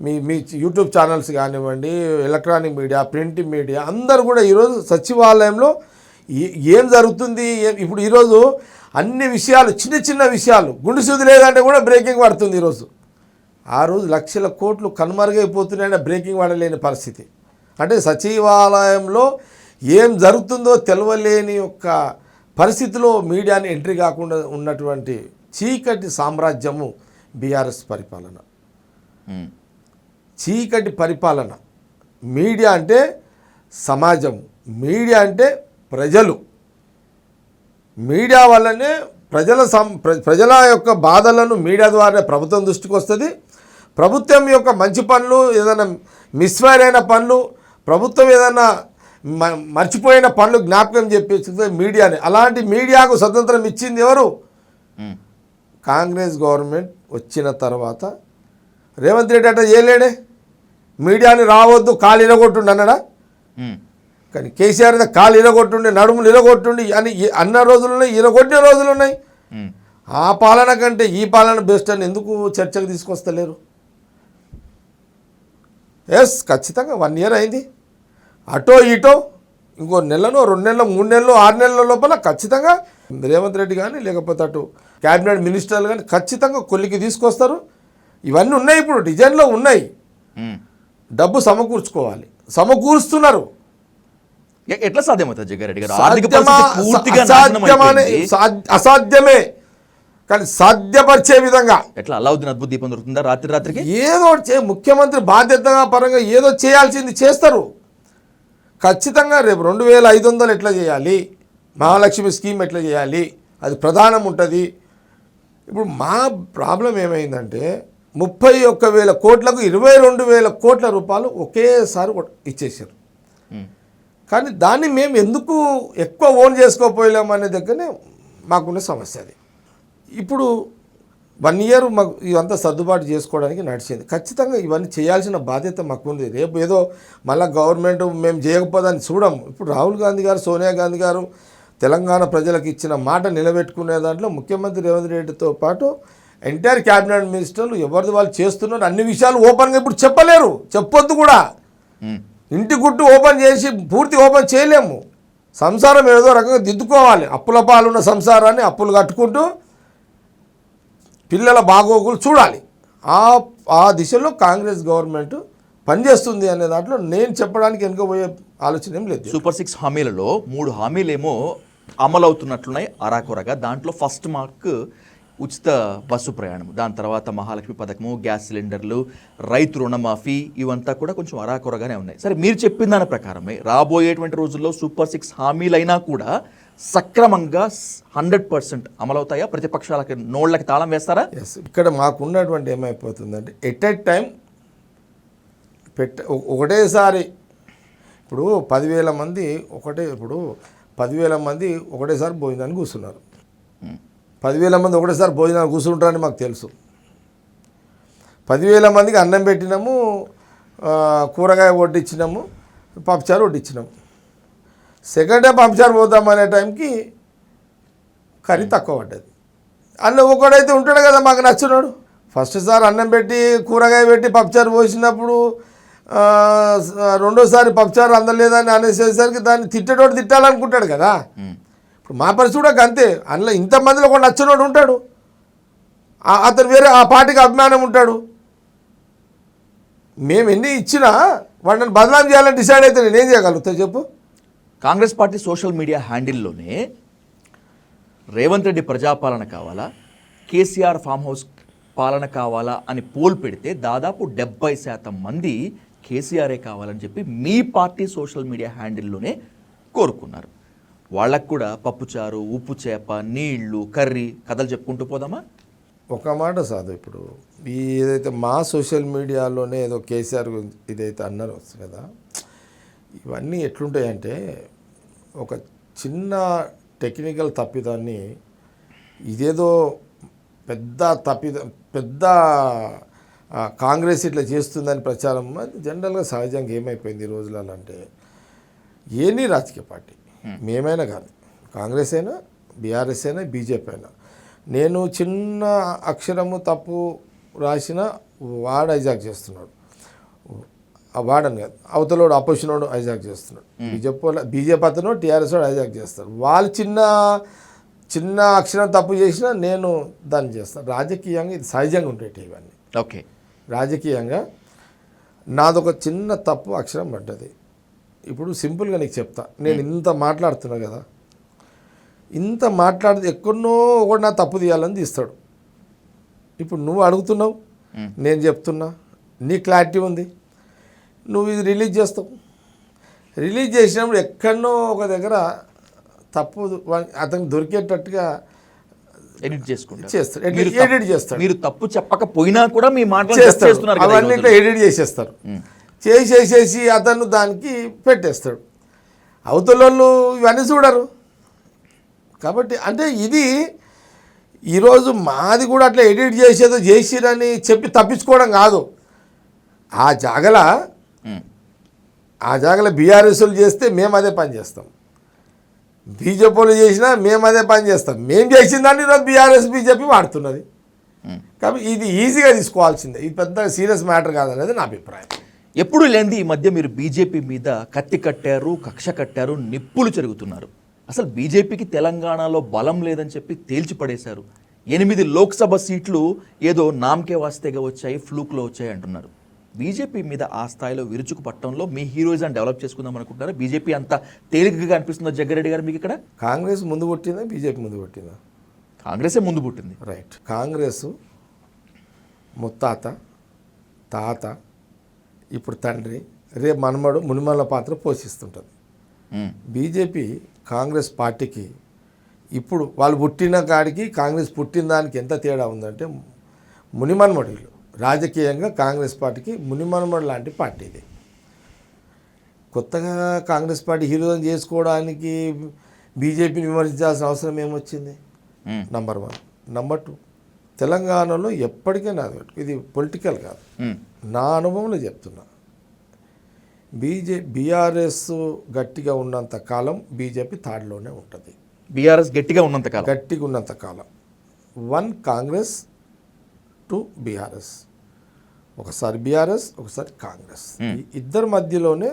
మీ మీ యూట్యూబ్ ఛానల్స్ కానివ్వండి, ఎలక్ట్రానిక్ మీడియా, ప్రింట్ మీడియా, అందరూ కూడా ఈరోజు సచివాలయంలో ఏం జరుగుతుంది. ఇప్పుడు ఈరోజు అన్ని విషయాలు, చిన్న చిన్న విషయాలు, గుండు సూది లేదంటే కూడా బ్రేకింగ్ పడుతుంది ఈరోజు. ఆ రోజు లక్షల కోట్లు కనుమరుగైపోతున్నాయంటే బ్రేకింగ్ పడలేని పరిస్థితి. అంటే సచివాలయంలో ఏం జరుగుతుందో తెలవలేని యొక్క పరిస్థితిలో మీడియాని ఎంట్రీ కాకుండా ఉన్నటువంటి చీకటి సామ్రాజ్యము బీఆర్ఎస్ పరిపాలన. చీకటి పరిపాలన. మీడియా అంటే సమాజం, మీడియా అంటే ప్రజలు. మీడియా వల్లనే ప్రజల యొక్క బాధలను మీడియా ద్వారా ప్రభుత్వం దృష్టికి వస్తుంది. ప్రభుత్వం యొక్క మంచి పనులు, ఏదైనా మిస్ఫైర్ అయిన పనులు, ప్రభుత్వం ఏదైనా మర్చిపోయిన పనులు జ్ఞాపకం చెప్పేస్తుంది మీడియాని. అలాంటి మీడియాకు స్వతంత్రం ఇచ్చింది ఎవరు? కాంగ్రెస్ గవర్నమెంట్ వచ్చిన తర్వాత. రేవంత్ రెడ్డి అట్లా చేయలేడే, మీడియాని రావద్దు కాలు ఇరగొట్టుండి అన్నాడా? కానీ కేసీఆర్ కాలు ఇరగొట్టుండి, నడుములు ఇరగొట్టుండి అని అన్న రోజులు ఉన్నాయి, ఇరగొట్టిన రోజులు ఉన్నాయి. ఆ పాలన కంటే ఈ పాలన బెస్ట్ అని ఎందుకు చర్చకు తీసుకొస్తలేరు? ఎస్, ఖచ్చితంగా 1 ఇయర్ అయింది. అటో ఇటో ఇంకో నెలలో, 2 నెలలు, 3 నెలలు, 6 నెలల లోపల ఖచ్చితంగా రేవంత్ రెడ్డి కానీ లేకపోతే అటు క్యాబినెట్ మినిస్టర్లు కానీ ఖచ్చితంగా కొలికి తీసుకొస్తారు. ఇవన్నీ ఉన్నాయి, ఇప్పుడు డిజైన్లో ఉన్నాయి. డబ్బు సమకూర్చుకోవాలి, సమకూరుస్తున్నారు. ఎట్లా సాధ్యమవుతుంది జగ్గారెడ్డి గారు? ఆర్థిక పరిస్థితి పూర్తిగా నాశనం అయిపోయింది. అసాధ్యమే, కానీ సాధ్యపరిచే విధంగా ఎట్లా అల్లావుద్దీన్ అద్భుత దీపం దొరుకుతుందా రాత్రికి? ఏదో ముఖ్యమంత్రి బాధ్యతగా పరంగా ఏదో చేయాల్సింది చేస్తారు ఖచ్చితంగా. రేపు 2500 ఎట్లా చేయాలి, మహాలక్ష్మి స్కీమ్ ఎట్లా చేయాలి, అది ప్రధానం ఉంటుంది. ఇప్పుడు మా ప్రాబ్లం ఏమైందంటే 31,000 కోట్లకు 22,000 కోట్ల రూపాయలు ఒకేసారి ఇచ్చేసారు. కానీ దాన్ని మేము ఎందుకు ఎక్కువ ఓన్ చేసుకోపోయాము అనే దగ్గరనే మాకున్న సమస్య అది. ఇప్పుడు 1 ఇయర్ మాకు ఇవంతా సర్దుబాటు చేసుకోవడానికి నడిచింది. ఖచ్చితంగా ఇవన్నీ చేయాల్సిన బాధ్యత మాకుంది. రేపు ఏదో మళ్ళీ గవర్నమెంట్ మేము చేయకపోదని చూడము. ఇప్పుడు రాహుల్ గాంధీ గారు, సోనియా గాంధీ గారు తెలంగాణ ప్రజలకు ఇచ్చిన మాట నిలబెట్టుకునే దాంట్లో ముఖ్యమంత్రి రేవంత్ రెడ్డితో పాటు ఎంటైర్ క్యాబినెట్ మినిస్టర్లు ఎవరిది వాళ్ళు చేస్తున్నారు. అన్ని విషయాలు ఓపెన్గా ఇప్పుడు చెప్పలేరు, చెప్పొద్దు కూడా. ఇంటి గుట్టు ఓపెన్ చేసి పూర్తి ఓపెన్ చేయలేము. సంసారం ఏదో రకంగా దిద్దుకోవాలి. అప్పుల పాలున్న సంసారాన్ని అప్పులు కట్టుకుంటూ పిల్లల బాగోగులు చూడాలి. ఆ దిశలో కాంగ్రెస్ గవర్నమెంట్ పనిచేస్తుంది అనే దాంట్లో నేను చెప్పడానికి వెనుకపోయే ఆలోచన ఏం లేదు. సూపర్ 6 హామీలలో 3 హామీలేమో అమలు అవుతున్నట్లున్నాయి అరాకొరగా. దాంట్లో ఫస్ట్ మార్క్ ఉచిత బస్సు ప్రయాణం, దాని తర్వాత మహాలక్ష్మి పథకము, గ్యాస్ సిలిండర్లు, రైతు రుణమాఫీ, ఇవంతా కూడా కొంచెం అరాకొరగానే ఉన్నాయి. సరే, మీరు చెప్పిన దాని ప్రకారమే రాబోయేటువంటి రోజుల్లో సూపర్ 6 హామీలైనా కూడా సక్రమంగా 100% అమలవుతాయా? ప్రతిపక్షాలకి నోళ్ళకి తాళం వేస్తారా? ఇక్కడ మాకున్నటువంటి ఏమైపోతుందంటే ఎట్ ఎ టైం ఒకటేసారి ఇప్పుడు 10,000 మంది ఒకటేసారి భోజనానికి కూర్చున్నారు. 10,000 మంది ఒకటేసారి భోజనానికి కూర్చుంటారని మాకు తెలుసు. 10,000 మందికి అన్నం పెట్టినాము, కూరగాయ వడ్డించినాము, పప్పుచారు వడ్డించినాము. సెకండ్ డే పప్పుచారు పోదామనే టైంకి కర్రీ తక్కువ పడ్డది. అన్న ఒకడైతే ఉంటాడు కదా మాకు నచ్చినాడు. ఫస్ట్ సారి అన్నం పెట్టి కూరగాయ పెట్టి పప్పుచారు పోసినప్పుడు రెండోసారి పప్పుచారు అందలేదని అనేసేసరికి దాన్ని తిట్టేటోడు తిట్టాలనుకుంటాడు కదా. ఇప్పుడు మా పరిస్థితి కూడా అంతే. అందులో ఇంతమందిలో ఒక నచ్చినోడు ఉంటాడు, అతను వేరే ఆ పార్టీకి అభిమానం ఉంటాడు. మేము ఎన్ని ఇచ్చినా వాడిని బదనాం చేయాలని డిసైడ్ అయితే నేనేం చేయగలుగుతా చెప్పు? కాంగ్రెస్ పార్టీ సోషల్ మీడియా హ్యాండిల్లోనే రేవంత్ రెడ్డి ప్రజాపాలన కావాలా, కేసీఆర్ ఫామ్ హౌస్ పాలన కావాలా అని పోల్ పెడితే దాదాపు 70% మంది కేసీఆరే కావాలని చెప్పి మీ పార్టీ సోషల్ మీడియా హ్యాండిల్లోనే కోరుకున్నారు. వాళ్ళకు కూడా పప్పుచారు, ఉప్పు చేప, నీళ్లు, కర్రీ కథలు చెప్పుకుంటూ పోదామా? ఒక మాట సాధు, ఇప్పుడు ఏదైతే మా సోషల్ మీడియాలోనే ఏదో కేసీఆర్ ఇదైతే అన్నారు వస్తుంది కదా, ఇవన్నీ ఎట్లుంటాయంటే ఒక చిన్న టెక్నికల్ తప్పిదాన్ని ఇదేదో పెద్ద కాంగ్రెస్ ఇట్లా చేస్తుందని ప్రచారం జనరల్గా సహజంగా ఏమైపోయింది ఈ రోజులలో అంటే, ఏనీ రాజకీయ పార్టీ మేమైనా కానీ కాంగ్రెస్ అయినా బీఆర్ఎస్ అయినా బీజేపీ అయినా, నేను చిన్న అక్షరము తప్పు రాసిన వాడు హైజాక్ చేస్తున్నాడు, వాడని కాదు అవతలోడు అపోజిషన్ వాడు హైజాక్ చేస్తున్నాడు, బీజేపీ అతను టీఆర్ఎస్ వాడు హైజాక్ చేస్తారు. వాళ్ళు చిన్న అక్షరం తప్పు చేసినా నేను దాన్ని చేస్తాను. రాజకీయంగా ఇది సహజంగా ఉండేవి ఇవన్నీ. ఓకే, రాజకీయంగా నాదొక చిన్న తప్పు అక్షరం పడ్డది. ఇప్పుడు సింపుల్గా నీకు చెప్తా, నేను ఇంత మాట్లాడుతున్నా కదా, ఇంత మాట్లాడితే ఎక్కడనో ఒకటి నా తప్పు తీయాలని తీస్తాడు. ఇప్పుడు నువ్వు అడుగుతున్నావు, నేను చెప్తున్నా, నీ క్లారిటీ ఉంది, నువ్వు ఇది రిలీజ్ చేస్తావు. రిలీజ్ చేసినప్పుడు ఎక్కడనో ఒక దగ్గర తప్పు అతనికి దొరికేటట్టుగా ఎడిట్ చేసుకుంటారు, చేస్తాడు, ఎడిట్ చేస్తాడు. మీరు తప్పు చెప్పకపోయినా కూడా మీ మాట చేస్తారు, అవన్నీ ఎడిట్ చేసేస్తారు. చేసేసి అతను దానికి పెట్టేస్తాడు. అవతలోళ్ళు ఇవన్నీ చూడరు. కాబట్టి అంటే ఇది ఈరోజు మాది కూడా అట్లా ఎడిట్ చేసేదో చేసిరని చెప్పి తప్పించుకోవడం కాదు. ఆ జాగల బీఆర్ఎస్లు చేస్తే మేము అదే పని చేస్తాం, బీజేపీలు చేసినా మేము అదే పని చేస్తాం. మేము చేసిన దాన్ని ఈరోజు బీఆర్ఎస్ బీజేపీ వాడుతున్నది. కాబట్టి ఇది ఈజీగా తీసుకోవాల్సిందే, ఇది పెద్ద సీరియస్ మ్యాటర్ కాదనేది నా అభిప్రాయం. ఎప్పుడు లేనిది ఈ మధ్య మీరు బీజేపీ మీద కత్తి కట్టారు, కక్ష కట్టారు, నిప్పులు చెరుగుతున్నారు. అసలు బీజేపీకి తెలంగాణలో బలం లేదని చెప్పి తేల్చిపడేశారు. 8 లోక్సభ సీట్లు ఏదో నామకే వాస్తేగా వచ్చాయి, ఫ్లూక్లో వచ్చాయి అంటున్నారు. బీజేపీ మీద ఆ స్థాయిలో విరుచుకు పట్టడంలో మీ హీరోయిజం డెవలప్ చేసుకుందాం అనుకుంటున్నారా? బీజేపీ అంత తేలికగా అనిపిస్తుందో జగ్గారెడ్డి గారు మీకు ఇక్కడ? కాంగ్రెస్ ముందు కొట్టిందా, బీజేపీ ముందు కొట్టిందా? కాంగ్రెసే ముందు పుట్టింది. రైట్. కాంగ్రెస్ ముత్తాత, తాత, ఇప్పుడు తండ్రి, రేపు మనమడు, మునిమల్ల పాత్ర పోషిస్తుంటుంది. బీజేపీ కాంగ్రెస్ పార్టీకి ఇప్పుడు వాళ్ళు పుట్టిన కాడికి కాంగ్రెస్ పుట్టిన దానికి ఎంత తేడా ఉందంటే, మునిమన్మడులు రాజకీయంగా కాంగ్రెస్ పార్టీకి మునిమన్మడు లాంటి పార్టీ ఇది. కొత్తగా కాంగ్రెస్ పార్టీ హీరోయిజం చేసుకోవడానికి బీజేపీని విమర్శించాల్సిన అవసరం ఏమొచ్చింది? నంబర్ 1. నంబర్ 2, తెలంగాణలో ఎప్పటికైనా ఇది పొలిటికల్ కాదు, నా అనుభవంలో చెప్తున్నా, బీఆర్ఎస్ గట్టిగా ఉన్నంత కాలం బీజేపీ థర్డ్లోనే ఉంటుంది. బీఆర్ఎస్ గట్టిగా ఉన్నంత కాలం 1 కాంగ్రెస్, 2 బీఆర్ఎస్. ఒకసారి బీఆర్ఎస్, ఒకసారి కాంగ్రెస్, ఈ ఇద్దరి మధ్యలోనే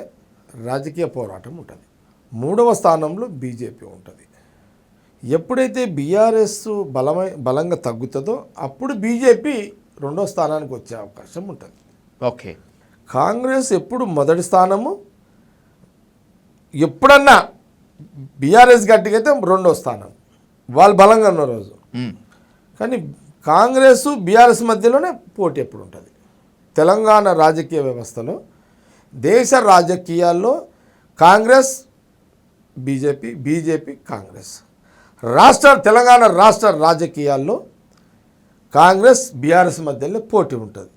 రాజకీయ పోరాటం ఉంటుంది. 3వ స్థానంలో బీజేపీ ఉంటుంది. ఎప్పుడైతే బీఆర్ఎస్ బలంగా తగ్గుతుందో అప్పుడు బీజేపీ 2వ స్థానానికి వచ్చే అవకాశం ఉంటుంది. ఓకే. కాంగ్రెస్ ఎప్పుడు మొదటి స్థానము, ఎప్పుడన్నా బీఆర్ఎస్ గట్టిగా అయితే 2వ స్థానం, వాళ్ళు బలంగా ఉన్న రోజు. కానీ కాంగ్రెస్ బీఆర్ఎస్ మధ్యలోనే పోటీ ఎప్పుడు ఉంటుంది. తెలంగాణ రాజకీయ వ్యవస్థలో, దేశ రాజకీయాల్లో కాంగ్రెస్ బీజేపీ, బీజేపీ కాంగ్రెస్, తెలంగాణ రాష్ట్ర రాజకీయాల్లో కాంగ్రెస్ బీఆర్ఎస్ మధ్యలో పోటీ ఉంటుంది.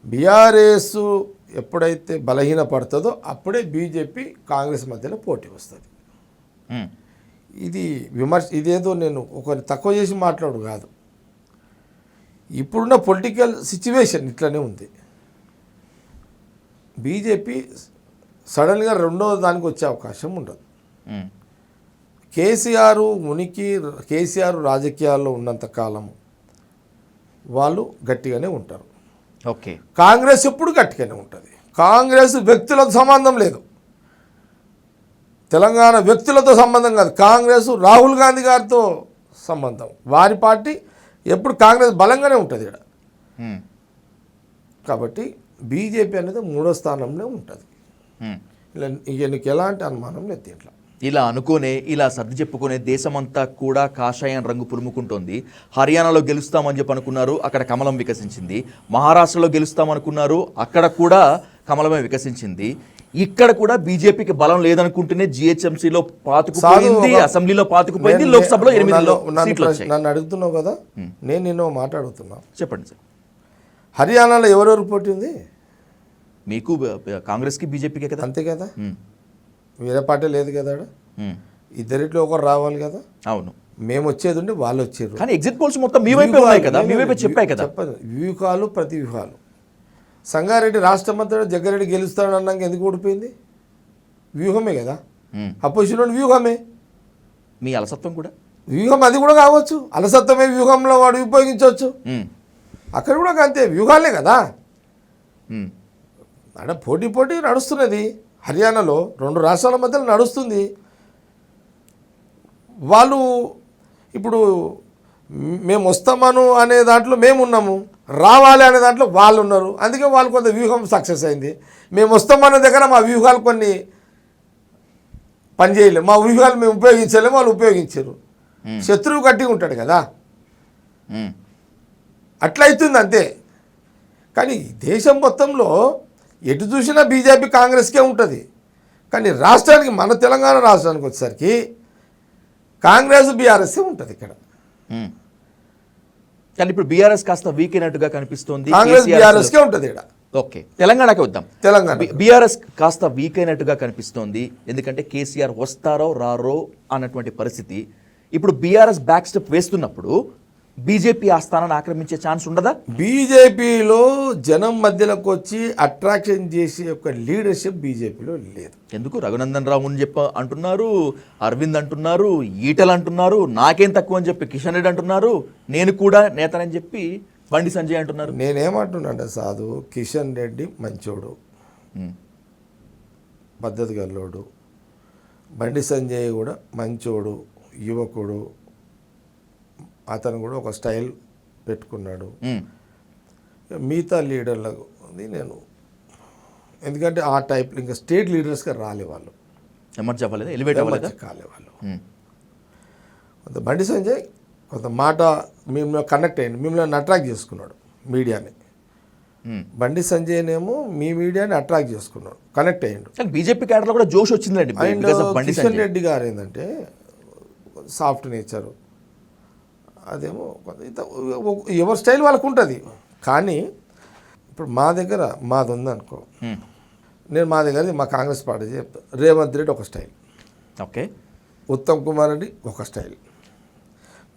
బీఆర్ఎస్ ఎప్పుడైతే బలహీన పడుతుందో అప్పుడే బీజేపీ కాంగ్రెస్ మధ్యలో పోటీ వస్తుంది. ఇది ఇదేదో నేను ఒకరిని తక్కువ చేసి మాట్లాడు కాదు, ఇప్పుడున్న పొలిటికల్ సిచ్యువేషన్ ఇట్లనే ఉంది. బీజేపీ సడన్గా 2వ దానికి వచ్చే అవకాశం ఉండదు. కేసీఆర్ రాజకీయాల్లో ఉన్నంత కాలం వాళ్ళు గట్టిగానే ఉంటారు. ఓకే. కాంగ్రెస్ ఎప్పుడు గట్టిగానే ఉంటుంది. కాంగ్రెస్ వ్యక్తులతో సంబంధం లేదు, తెలంగాణ వ్యక్తులతో సంబంధం కాదు, కాంగ్రెస్ రాహుల్ గాంధీ గారితో సంబంధం. వారి పార్టీ ఎప్పుడు కాంగ్రెస్ బలంగానే ఉంటుంది ఇక్కడ. కాబట్టి బీజేపీ అనేది 3వ స్థానంలో ఉంటుంది. ఇక నీకు ఎలాంటి అనుమానం లేదు దీంట్లో. ఇలా అనుకోనే, ఇలా సర్ది చెప్పుకునే దేశమంతా కూడా కాషాయం రంగు పులుముకుంటోంది. హర్యానాలో గెలుస్తామని చెప్పి అనుకున్నారు, అక్కడ కమలం వికసించింది. మహారాష్ట్రలో గెలుస్తామనుకున్నారు, అక్కడ కూడా కమలమే వికసించింది. ఇక్కడ కూడా బీజేపీకి బలం లేదనుకుంటేనే జిహెచ్ఎంసీలో పాతుకుపోయింది, అసెంబ్లీలో పాతుకుపోయింది, లోక్సభలో 8 సీట్లు వచ్చాయి. నన్ను అడుగుతున్నావు కదా, నేను నిన్ను మాట్లాడుతున్నా. చెప్పండి సార్. హర్యానాలో ఎవరెవరు పోటీ ఉంది? మీకు కాంగ్రెస్కి బీజేపీకే కదా. అంతే కదా, వేరే పార్టీ లేదు కదా. ఇద్దరిట్లో ఒకరు రావాలి కదా. అవును, మేము వచ్చేది ఉండి వాళ్ళు వచ్చారు. కానీ ఎగ్జిట్ పోల్స్ మొత్తం మీ వైపే ఉన్నాయి కదా, మీ వైపే చెప్పాయి కదా. చెప్పదు, వ్యూహాలు ప్రతి వ్యూహాలు. సంగారెడ్డి రాష్ట్ర మంత్రి జగ్గారెడ్డి గెలుస్తాడు అన్నాక ఎందుకు ఓడిపోయింది? వ్యూహమే కదా, అపోజిషన్ వ్యూహమే. మీ అలసత్వం కూడా వ్యూహం, అది కూడా కావచ్చు. అలసత్వమే వ్యూహంలో వాడు ఉపయోగించవచ్చు. అక్కడ కూడా అంతే, వ్యూహాలే కదా. అక్కడ పోటీ నడుస్తున్నది. హర్యానాలో 2 రాష్ట్రాల మధ్యలో నడుస్తుంది. వాళ్ళు ఇప్పుడు మేము వస్తామను అనే దాంట్లో మేము ఉన్నాము, రావాలి అనే దాంట్లో వాళ్ళు ఉన్నారు. అందుకే వాళ్ళు కొంత వ్యూహం సక్సెస్ అయింది. మేము వస్తామనే దగ్గర మా వ్యూహాలు కొన్ని పనిచేయలేము, మా వ్యూహాలు మేము ఉపయోగించలేము, వాళ్ళు ఉపయోగించారు. శత్రువు గట్టిగా ఉంటాడు కదా, అట్లా అవుతుంది అంతే. కానీ దేశం మొత్తంలో ఎటు చూసినా బీజేపీ కాంగ్రెస్కే ఉంటుంది. కానీ రాష్ట్రానికి, మన తెలంగాణ రాష్ట్రానికి వచ్చేసరికి కాంగ్రెస్ బీఆర్ఎస్ఏ ఉంటుంది ఇక్కడ. కానీ ఇప్పుడు బీఆర్ఎస్ కాస్త వీక్ అయినట్టుగా కనిపిస్తుంది, కాంగ్రెస్ బీఆర్ఎస్కే ఉంటుంది ఇక్కడ. ఓకే, తెలంగాణకి వద్దాం. తెలంగాణ బీఆర్ఎస్ కాస్త వీక్ అయినట్టుగా కనిపిస్తోంది, ఎందుకంటే కేసీఆర్ వస్తారో రారో అన్నటువంటి పరిస్థితి. ఇప్పుడు బీఆర్ఎస్ బ్యాక్ స్టెప్ వేస్తున్నప్పుడు బీజేపీ ఆ స్థానాన్ని ఆక్రమించే ఛాన్స్ ఉండదా? బీజేపీలో జనం మధ్యలోకి వచ్చి అట్రాక్షన్ చేసే ఒక లీడర్షిప్ బీజేపీలో లేదు. ఎందుకు? రఘునందన్ రావు అని చెప్పి అంటున్నారు, అరవింద్ అంటున్నారు, ఈటల్ అంటున్నారు, నాకేం తక్కువ అని చెప్పి కిషన్ రెడ్డి అంటున్నారు, నేను కూడా నేతనని చెప్పి బండి సంజయ్ అంటున్నారు. నేనేమంటున్నాంటే సాధు, కిషన్ రెడ్డి మంచోడు, పద్ధతి గల్లోడు, బండి సంజయ్ కూడా మంచోడు, యువకుడు, అతను కూడా ఒక స్టైల్ పెట్టుకున్నాడు. మిగతా లీడర్లది నేను ఎందుకంటే ఆ టైప్ ఇంకా స్టేట్ లీడర్స్గా రాలే వాళ్ళు, ఎమర్జ్ అవ్వలేదు, ఎలివేట్ అవ్వలేదు. కాలే వాళ్ళు. కొంత బండి సంజయ్ కొంత మాట మిమ్మల్ని కనెక్ట్ అయ్యింది, మిమ్మల్ని అట్రాక్ట్ చేసుకున్నాడు మీడియాని. బండి సంజయ్నేమో మీ మీడియాని అట్రాక్ట్ చేసుకున్నాడు, కనెక్ట్ అయ్యిండు. బీజేపీ క్యాడర్లో కూడా జోష్ వచ్చిందండి. అండ్ కిషన్ రెడ్డి గారు ఏంటంటే సాఫ్ట్ నేచరు, అదేమో ఎవరి స్టైల్ వాళ్ళకు ఉంటుంది. కానీ ఇప్పుడు మా దగ్గర మాది ఉందనుకో, నేను మా దగ్గర మా కాంగ్రెస్ పార్టీ చెప్తా, రేవంత్ రెడ్డి ఒక స్టైల్, ఓకే, ఉత్తమ్ కుమార్ రెడ్డి ఒక స్టైల్,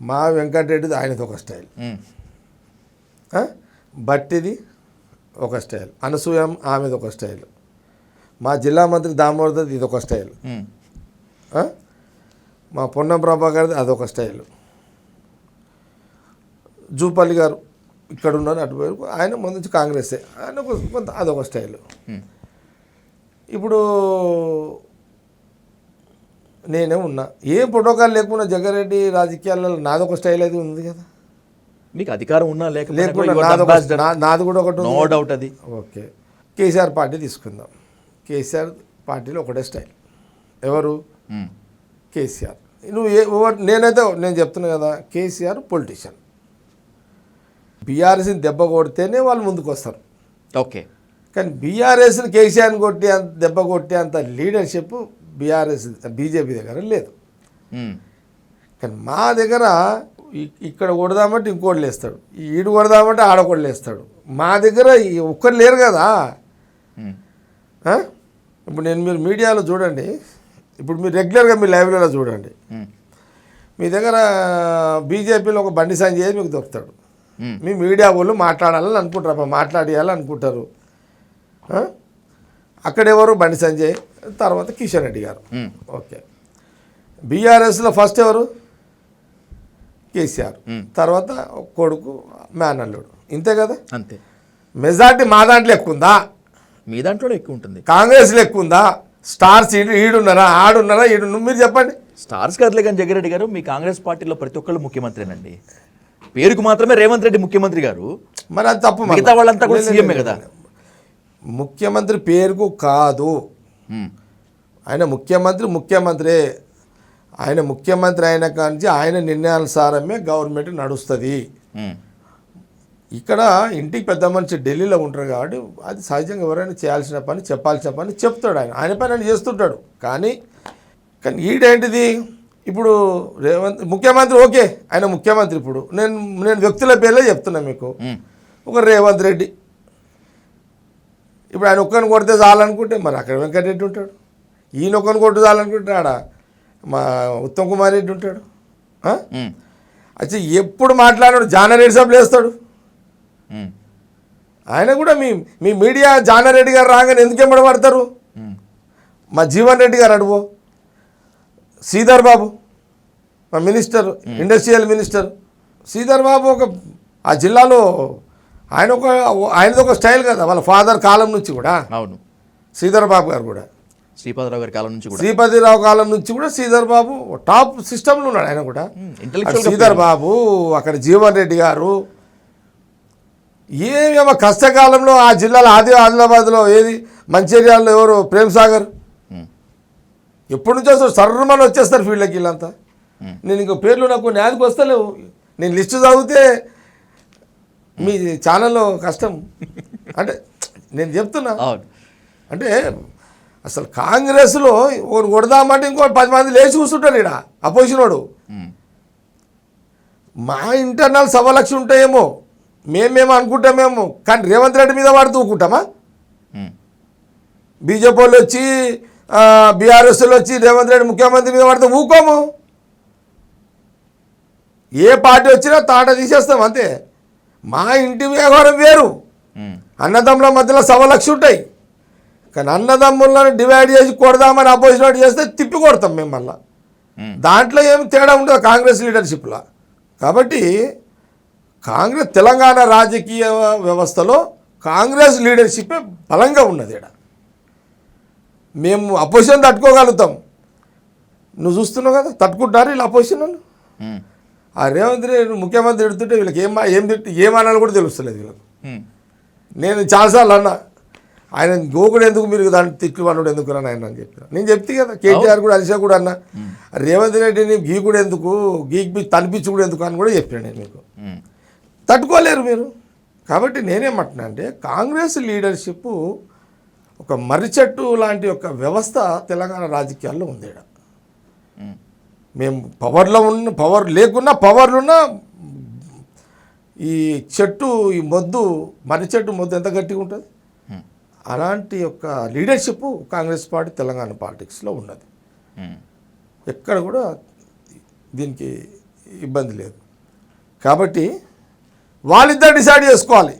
మా వెంకటరెడ్డిది ఆయనది ఒక స్టైల్, బట్టిది ఒక స్టైల్, అనసూయ ఆమెది ఒక స్టైల్, మా జిల్లా మంత్రి దామోదర్ది ఇది ఒక స్టైల్, మా పొన్నం ప్రభాకర్ది అదొక స్టైల్, జూపల్లి గారు ఇక్కడ ఉన్నారు అటువైపు, ఆయన ముందు నుంచి కాంగ్రెసే, ఆయన కొంత అదొక స్టైల్. ఇప్పుడు నేనే ఉన్నా, ఏ ప్రోటోకాల్ లేకుండా జగ్గారెడ్డి రాజకీయాలలో నాదొక స్టైల్ అయితే ఉంది కదా. మీకు అధికారం ఉన్నా లేకుండా లేకపోతే నాది కూడా ఒకటి, నో డౌట్ అది. ఓకే, కేసీఆర్ పార్టీ తీసుకుందాం. కేసీఆర్ పార్టీలో ఒకటే స్టైల్, ఎవరు? కేసీఆర్. నువ్వు నేనైతే నేను చెప్తున్నా కదా, కేసీఆర్ పొలిటీషియన్, బీఆర్ఎస్ని దెబ్బ కొడితేనే వాళ్ళు ముందుకు వస్తారు. ఓకే, కానీ బీఆర్ఎస్ని కేసీఆర్ని కొట్టి అంత దెబ్బ కొట్టే అంత లీడర్షిప్ బీజేపీ దగ్గర లేదు. కానీ మా దగ్గర ఇక్కడ కొడదామంటే ఇంకోటి లేస్తాడు, ఈడు కొడదామంటే ఆడొకటి లేస్తాడు. మా దగ్గర ఒక్కరు లేరు కదా. ఇప్పుడు నేను మీరు మీడియాలో చూడండి, ఇప్పుడు మీరు రెగ్యులర్గా మీ లైవ్లలో చూడండి, మీ దగ్గర బీజేపీలో ఒక బండి సంజయ్ మీకు దొరుకుతాడు. మీ మీడియా వాళ్ళు మాట్లాడాలని అనుకుంటారు, మాట్లాడేయాలని అనుకుంటారు. అక్కడెవరు? బండి సంజయ్, తర్వాత కిషన్ రెడ్డి గారు. ఓకే, బీఆర్ఎస్లో ఫస్ట్ ఎవరు? కేసీఆర్, తర్వాత కొడుకు మేనల్లుడు, ఇంతే కదా. అంతే. మెజార్టీ మా దాంట్లో ఎక్కువ ఉందా? మీ దాంట్లో ఎక్కువ ఉంటుంది. కాంగ్రెస్లో ఎక్కువ ఉందా? స్టార్స్ ఈడున్నారా ఆడున్నారా? మీరు చెప్పండి. స్టార్స్ కదలే కానీ జగ్గారెడ్డి గారు, మీ కాంగ్రెస్ పార్టీలో ప్రతి ఒక్కళ్ళు ముఖ్యమంత్రినండి. పేరుకు మాత్రమే రేవంత్ రెడ్డి ముఖ్యమంత్రి గారు, మరి అది తప్పు. మిగతా వాళ్ళంతా కూడా సీఎంఏ కదా. ముఖ్యమంత్రి పేరుకు కాదు, ఆయన ముఖ్యమంత్రే. ఆయన ముఖ్యమంత్రి అయిన కాంచి ఆయన నిర్ణయానుసారమే గవర్నమెంట్ నడుస్తుంది. ఇక్కడ ఇంటికి పెద్ద మనిషి ఢిల్లీలో ఉంటారు కాబట్టి అది సహజంగా ఎవరైనా చేయాల్సిన పని చెప్పాల్సిన పని చెప్తాడు, ఆయన పని ఆయన చేస్తుంటాడు. కానీ ఈడేంటిది ఇప్పుడు రేవంత్ ముఖ్యమంత్రి, ఓకే ఆయన ముఖ్యమంత్రి. ఇప్పుడు నేను వ్యక్తుల పేర్లే చెప్తున్నా మీకు. ఒక రేవంత్ రెడ్డి, ఇప్పుడు ఆయన ఒక్కరిని కొడితే చాలనుకుంటే మరి అక్కడ వెంకటరెడ్డి ఉంటాడు, ఈయన ఒక్కరిని కొట్టు చాలనుకుంటే ఆడ మా ఉత్తమ్ కుమార్ రెడ్డి ఉంటాడు. అచ్చా ఎప్పుడు మాట్లాడాడు జానారెడ్డి సభలు వేస్తాడు. ఆయన కూడా మీ మీడియా జానారెడ్డి గారు రాగానే ఎందుకు ఎంబడబడతారు? మా జీవన్ రెడ్డి గారు అడుగు, శ్రీధర్ బాబు మా minister, industrial minister Sridhar Babu ఆ జిల్లాలో ఆయనది ఒక స్టైల్ కదా, వాళ్ళ ఫాదర్ కాలం నుంచి కూడా. అవును, శ్రీధర్ బాబు గారు కూడా, శ్రీపతిరావు గారి కాలం నుంచి కూడా, శ్రీపతిరావు కాలం నుంచి కూడా శ్రీధర్ బాబు టాప్ సిస్టంలో ఉన్నాడు. ఆయన కూడా శ్రీధర్ బాబు, అక్కడ జీవన్ రెడ్డి గారు. ఏమేమో కష్టకాలంలో ఆ జిల్లాలో ఆదిలాబాద్లో ఏది మంచిర్యాలలో ఎవరు ప్రేమ్ సాగర్ ఎప్పటి నుంచి వస్తారు, సర్రమని వచ్చేస్తారు ఫీల్డ్కి వీళ్ళంతా. నేను ఇంకో పేర్లు నాకు కొన్ని యాదకి వస్తలేవు, నేను లిస్టు చదివితే మీ ఛానల్లో కష్టం. అంటే నేను చెప్తున్నా, అంటే అసలు కాంగ్రెస్లో ఒకటి కొడదామంటే ఇంకో 10 మంది లేచి కూర్చుంటారు ఇక్కడ అపోజిషన్ వాడు. మా ఇంటర్నల్ 1,00,000 ఉంటాయేమో, మేమేమో అనుకుంటామేమో, కానీ రేవంత్ రెడ్డి మీద వాడు తూకుంటామా? బీజేపీ వాళ్ళు వచ్చి బీఆర్ఎస్లో వచ్చి రేవంత్ రెడ్డి ముఖ్యమంత్రి మీద పడితే ఊకోము. ఏ పార్టీ వచ్చినా తాట తీసేస్తాం అంతే. మా ఇంటి వ్యవహారం వేరు, అన్నదమ్ముల మధ్యలో 1,00,000 ఉంటాయి. కానీ అన్నదమ్ములను డివైడ్ చేసి కొడదామని అపోజిషన్ చేస్తే తిప్పి కొడతాం మేము మళ్ళా. దాంట్లో ఏమి తేడా ఉండదు కాంగ్రెస్ లీడర్షిప్లో. కాబట్టి కాంగ్రెస్ తెలంగాణ రాజకీయ వ్యవస్థలో కాంగ్రెస్ లీడర్షిప్పే బలంగా ఉన్నది. ఇక్కడ మేము అపోజిషన్ తట్టుకోగలుగుతాం. నువ్వు చూస్తున్నావు కదా, తట్టుకుంటారు వీళ్ళు అపోజిషన్ వాళ్ళు. ఆ రేవంత్ రెడ్డి ముఖ్యమంత్రి ఎడుతుంటే వీళ్ళకి ఏమనాలో కూడా తెలుస్తలేదు వీళ్ళకి. నేను చాలాసార్లు అన్నా, ఆయన గోకుడు ఎందుకు మీరు దాన్ని తిట్లు అనుడు ఎందుకు అని ఆయన అని చెప్పిన. నేను చెప్తే కదా కేటీఆర్ కూడా హరీష్ కూడా అన్న రేవంత్ రెడ్డిని గీకుడు ఎందుకు గీకి తనిపించుకుడు ఎందుకు అని కూడా చెప్పాను నేను మీకు. తట్టుకోలేరు మీరు. కాబట్టి నేనేమంటున్నా అంటే కాంగ్రెస్ లీడర్షిప్ ఒక మర్రి చెట్టు లాంటి ఒక వ్యవస్థ తెలంగాణ రాజకీయాల్లో ఉంది. మేము పవర్ లేకున్నా పవర్లున్నా ఈ చెట్టు ఈ మొద్దు మర్రి చెట్టు మొద్దు ఎంత గట్టిగా ఉంటుంది అలాంటి యొక్క లీడర్షిప్ కాంగ్రెస్ పార్టీ తెలంగాణ పాలిటిక్స్లో ఉన్నది. ఎక్కడ కూడా దీనికి ఇబ్బంది లేదు. కాబట్టి వాళ్ళిద్దరు డిసైడ్ చేసుకోవాలి.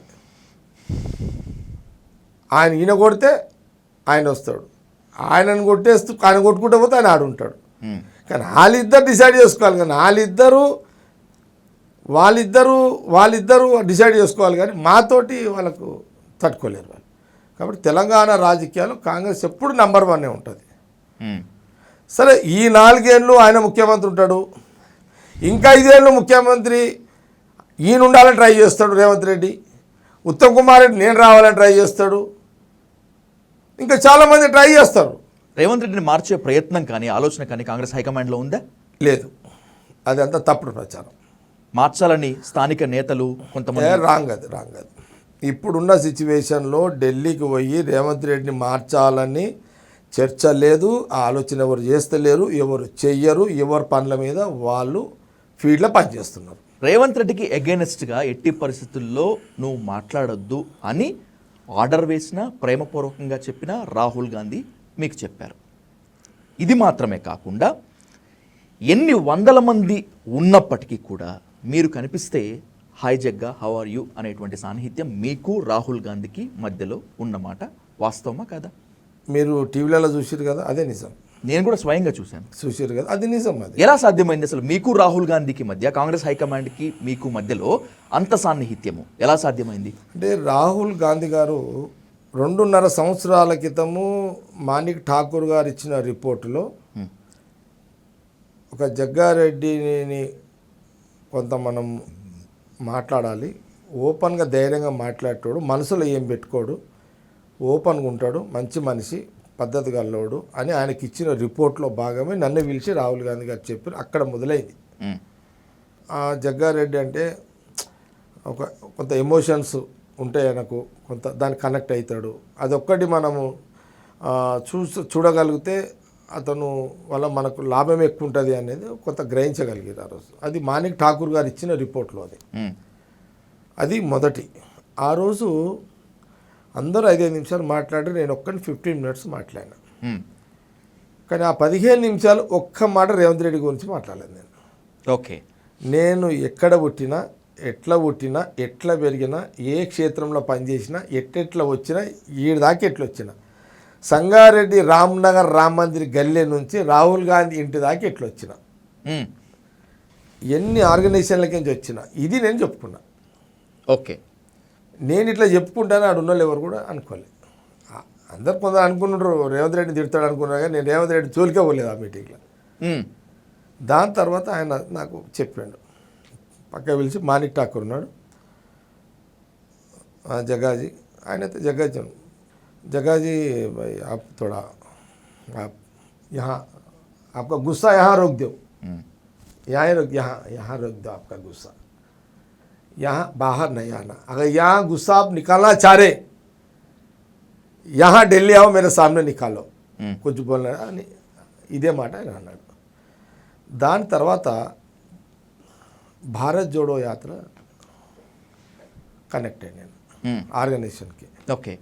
ఈయన కొడితే ఆయన వస్తాడు, ఆయన కొట్టుకుంటే పోతే ఆయన ఆడుంటాడు. కానీ వాళ్ళిద్దరు డిసైడ్ చేసుకోవాలి. కానీ వాళ్ళిద్దరూ డిసైడ్ చేసుకోవాలి. కానీ మాతోటి వాళ్ళకు తట్టుకోలేరు వాళ్ళు. కాబట్టి తెలంగాణ రాజకీయాలు కాంగ్రెస్ ఎప్పుడు నంబర్ 1 ఉంటుంది. సరే ఈ 4 ఏళ్ళు ఆయన ముఖ్యమంత్రి ఉంటాడు, ఇంకా 5 ఏళ్ళు ముఖ్యమంత్రి ఈయన ఉండాలని ట్రై చేస్తాడు రేవంత్ రెడ్డి, ఉత్తమ్ కుమార్ రెడ్డి నేను రావాలని ట్రై చేస్తాడు, ఇంకా చాలామంది ట్రై చేస్తారు. రేవంత్ రెడ్డిని మార్చే ప్రయత్నం కానీ ఆలోచన కానీ కాంగ్రెస్ హైకమాండ్లో ఉందా? లేదు, అది అంతా తప్పుడు ప్రచారం. మార్చాలని స్థానిక నేతలు కొంతమంది రాంగ్ అది. ఇప్పుడున్న సిచ్యువేషన్లో ఢిల్లీకి పోయి రేవంత్ రెడ్డిని మార్చాలని చర్చ లేదు. ఆ ఆలోచన ఎవరు చేస్తలేరు, ఎవరు చెయ్యరు. ఎవరి పనుల మీద వాళ్ళు ఫీల్డ్లో పనిచేస్తున్నారు. రేవంత్ రెడ్డికి అగైనెస్ట్గా ఎట్టి పరిస్థితుల్లో నువ్వు మాట్లాడొద్దు అని ఆర్డర్ వేసినా ప్రేమపూర్వకంగా చెప్పినా రాహుల్ గాంధీ మీకు చెప్పారు. ఇది మాత్రమే కాకుండా ఎన్ని వందల మంది ఉన్నప్పటికీ కూడా మీరు కనిపిస్తే hi Jagga how are you అనేటువంటి సాన్నిహిత్యం మీకు రాహుల్ గాంధీకి మధ్యలో ఉన్నమాట వాస్తవమా కాదా? మీరు టీవీలలో చూసారు కదా, అదే నిజం. నేను కూడా స్వయంగా చూసారు కదా, అది నిజం. అది ఎలా సాధ్యమైంది అసలు మీకు రాహుల్ గాంధీకి మధ్య కాంగ్రెస్ హైకమాండ్కి మీకు మధ్యలో అంత సాన్నిహిత్యము ఎలా సాధ్యమైంది? అంటే రాహుల్ గాంధీ గారు 2.5 సంవత్సరాల క్రితము మాణిక్ ఠాకూర్ గారు ఇచ్చిన రిపోర్టులో ఒక జగ్గారెడ్డిని కొంత మనం మాట్లాడాలి, ఓపెన్గా ధైర్యంగా మాట్లాడతాడు, మనసులో ఏం పెట్టుకోడు, ఓపెన్గా ఉంటాడు, మంచి మనిషి, పద్ధతి గల్లోడు అని ఆయనకి ఇచ్చిన రిపోర్ట్లో భాగమే నన్ను పిలిచి రాహుల్ గాంధీ గారు చెప్పారు. అక్కడ మొదలైంది. ఆ జగ్గారెడ్డి అంటే కొంత ఎమోషన్స్ ఉంటాయి ఆయనకు, కొంత దానికి కనెక్ట్ అవుతాడు. అదొక్కటి మనము చూడగలిగితే అతను వల్ల మనకు లాభం ఎక్కువ ఉంటుంది అనేది కొంత గ్రహించగలిగారు ఆ రోజు. అది మాణిక్ ఠాకూర్ గారు ఇచ్చిన రిపోర్ట్లో అది మొదటి. ఆ రోజు అందరూ 5 నిమిషాలు మాట్లాడి నేను ఒక్కని 15 మినిట్స్ మాట్లాడినా. కానీ ఆ 15 నిమిషాలు ఒక్క మాట రేవంత్ రెడ్డి గురించి మాట్లాడలేదు నేను. ఓకే, నేను ఎక్కడ పుట్టినా, ఎట్లా పెరిగినా, ఏ క్షేత్రంలో పనిచేసినా, ఎట్లా వచ్చినా, దాకా ఎట్లా వచ్చినా, సంగారెడ్డి రామ్నగర్ రామ్ మందిర్ గల్లీ నుంచి రాహుల్ గాంధీ ఇంటి దాకా ఎట్లా వచ్చినా, ఎన్ని ఆర్గనైజేషన్లకి నుంచి వచ్చినా, ఇది నేను చెప్పుకున్నా. ఓకే, నేను ఇట్లా చెప్పుకుంటాను ఆడున్న వాళ్ళు ఎవరు కూడా అనుకోలేదు. అందరు కొందరు అనుకున్నారు రేవంత్ రెడ్డిని తిడతాడు అనుకున్నారు, కానీ నేను రేవంత్ రెడ్డి జోలికే పోలేదు ఆ మీటింగ్లో. దాని తర్వాత ఆయన నాకు చెప్పాడు, పక్క పిలిచి మాణిక్ ఠాకూర్ ఉన్నాడు, జగ్గాజీ, ఆయనైతే जग्गाजी भाई आप थोड़ा आप यहाँ आपका गुस्सा यहाँ रोक दो, यहाँ रोक दो आपका गुस्सा, यहाँ बाहर नहीं आना, अगर यहाँ गुस्सा आप निकालना चाह रहे यहाँ ఢిల్లీ आओ मेरे सामने निकालो, कुछ बोलना ఇదే మాట ఆయన అన్నాడు. దాని తర్వాత భారత్ జోడో యాత్ర కనెక్ట్ అయ్యాను ఆర్గనైజేషన్కి. ఓకే,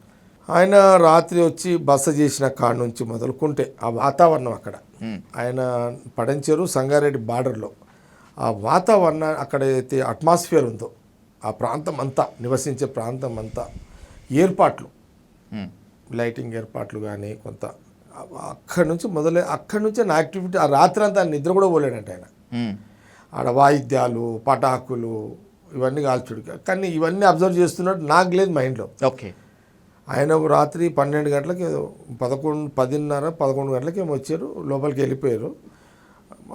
ఆయన రాత్రి వచ్చి బస చేసిన కాడ నుంచి మొదలుకుంటే ఆ వాతావరణం అక్కడ ఆయన పడంచేరు సంగారెడ్డి బార్డర్లో ఆ వాతావరణం అక్కడైతే అట్మాస్ఫియర్ ఉందో ఆ ప్రాంతం అంతా, నివసించే ప్రాంతం అంతా ఏర్పాట్లు, లైటింగ్ ఏర్పాట్లు కానీ కొంత అక్కడి నుంచి నా యాక్టివిటీ ఆ రాత్రి అంతా నిద్ర కూడా పోలేడంట ఆయన. ఆడ వాయిద్యాలు, పటాకులు ఇవన్నీ కాల్చుడు. కానీ ఇవన్నీ అబ్జర్వ్ చేస్తున్నట్టు నాకు లేదు మైండ్లో. ఓకే, ఆయన రాత్రి 12 గంటలకి 10:30-11 గంటలకి ఏమో వచ్చారు, లోపలికి వెళ్ళిపోయారు.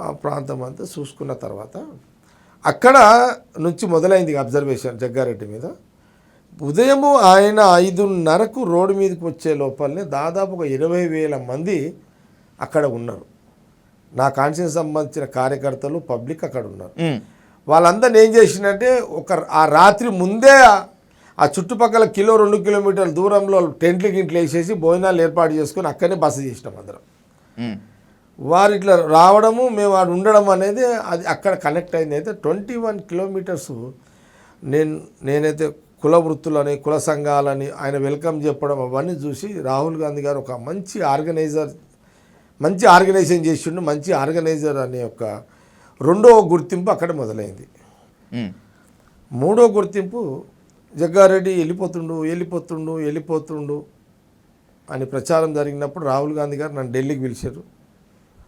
ఆ ప్రాంతం అంతా చూసుకున్న తర్వాత అక్కడ నుంచి మొదలైంది అబ్జర్వేషన్ జగ్గారెడ్డి మీద. ఉదయము ఆయన 5:30కు రోడ్డు మీదకి వచ్చే లోపలనే దాదాపు ఒక 20,000 మంది అక్కడ ఉన్నారు. నా కాన్స్టిట్యూన్సీ సంబంధించిన కార్యకర్తలు పబ్లిక్ అక్కడ ఉన్నారు. వాళ్ళందరినీ ఏం చేసిందంటే ఆ రాత్రి ముందే ఆ చుట్టుపక్కల 1-2 కిలోమీటర్ల దూరంలో గింట్లు వేసేసి భోజనాలు ఏర్పాటు చేసుకొని అక్కడనే బస చేసినాం అందరం. వారు ఇట్లా రావడము మేము వాడు ఉండడం అనేది అది అక్కడ కనెక్ట్ అయింది. అయితే 21 కిలోమీటర్స్ నేనైతే కుల వృత్తులని కుల సంఘాలని ఆయన వెల్కమ్ చెప్పడం అవన్నీ చూసి రాహుల్ గాంధీ గారు ఒక మంచి ఆర్గనైజేషన్ చేసిండు. మంచి ఆర్గనైజర్ అనే ఒక రెండవ గుర్తింపు అక్కడ మొదలైంది. మూడో గుర్తింపు జగ్గారెడ్డి వెళ్ళిపోతుండు అని ప్రచారం జరిగినప్పుడు రాహుల్ గాంధీ గారు నన్ను ఢిల్లీకి పిలిచారు.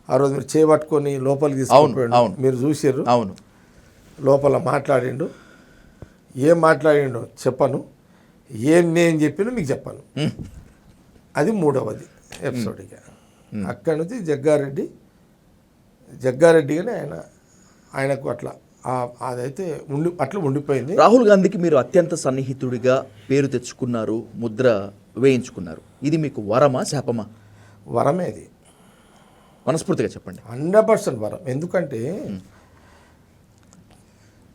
ఆ రోజు మీరు చేపట్టుకొని లోపలికి తీసుకుపోయాడు, మీరు చూసారు. అవును, లోపల మాట్లాడిండు. ఏం మాట్లాడిండో చెప్పను, నేను చెప్పినా మీకు చెప్పను. అది మూడవది ఎపిసోడ్గా. అక్కడి నుంచి జగ్గారెడ్డిగానే ఆయనకు అట్లా అదైతే అట్లా ఉండిపోయింది. రాహుల్ గాంధీకి మీరు అత్యంత సన్నిహితుడిగా పేరు తెచ్చుకున్నారు, ముద్ర వేయించుకున్నారు. ఇది మీకు వరమా శాపమా? వరమే. అది మనస్ఫూర్తిగా చెప్పండి. 100% వరం. ఎందుకంటే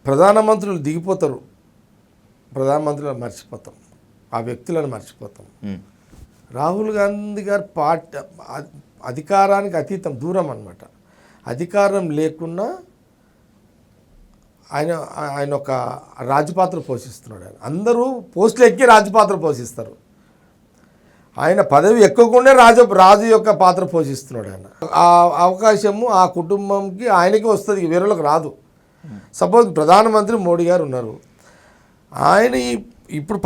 ప్రధానమంత్రులు దిగిపోతారు, ప్రధానమంత్రులను మర్చిపోతాం, ఆ వ్యక్తులను మర్చిపోతాం. రాహుల్ గాంధీ గారు అధికారానికి అతీతం, దూరం అన్నమాట. అధికారం లేకున్నా ఆయన ఒక రాజపాత్ర పోషిస్తున్నాడు. ఆయన అందరూ పోస్టులు ఎక్కి రాజపాత్ర పోషిస్తారు, ఆయన పదవి ఎక్కకుండా రాజు యొక్క పాత్ర పోషిస్తున్నాడు. ఆయన ఆ అవకాశము ఆ కుటుంబంకి ఆయనకి వస్తుంది, వేరేలకు రాదు. సపోజ్ ప్రధానమంత్రి మోడీ గారు ఉన్నారు, ఆయన ఇప్పుడు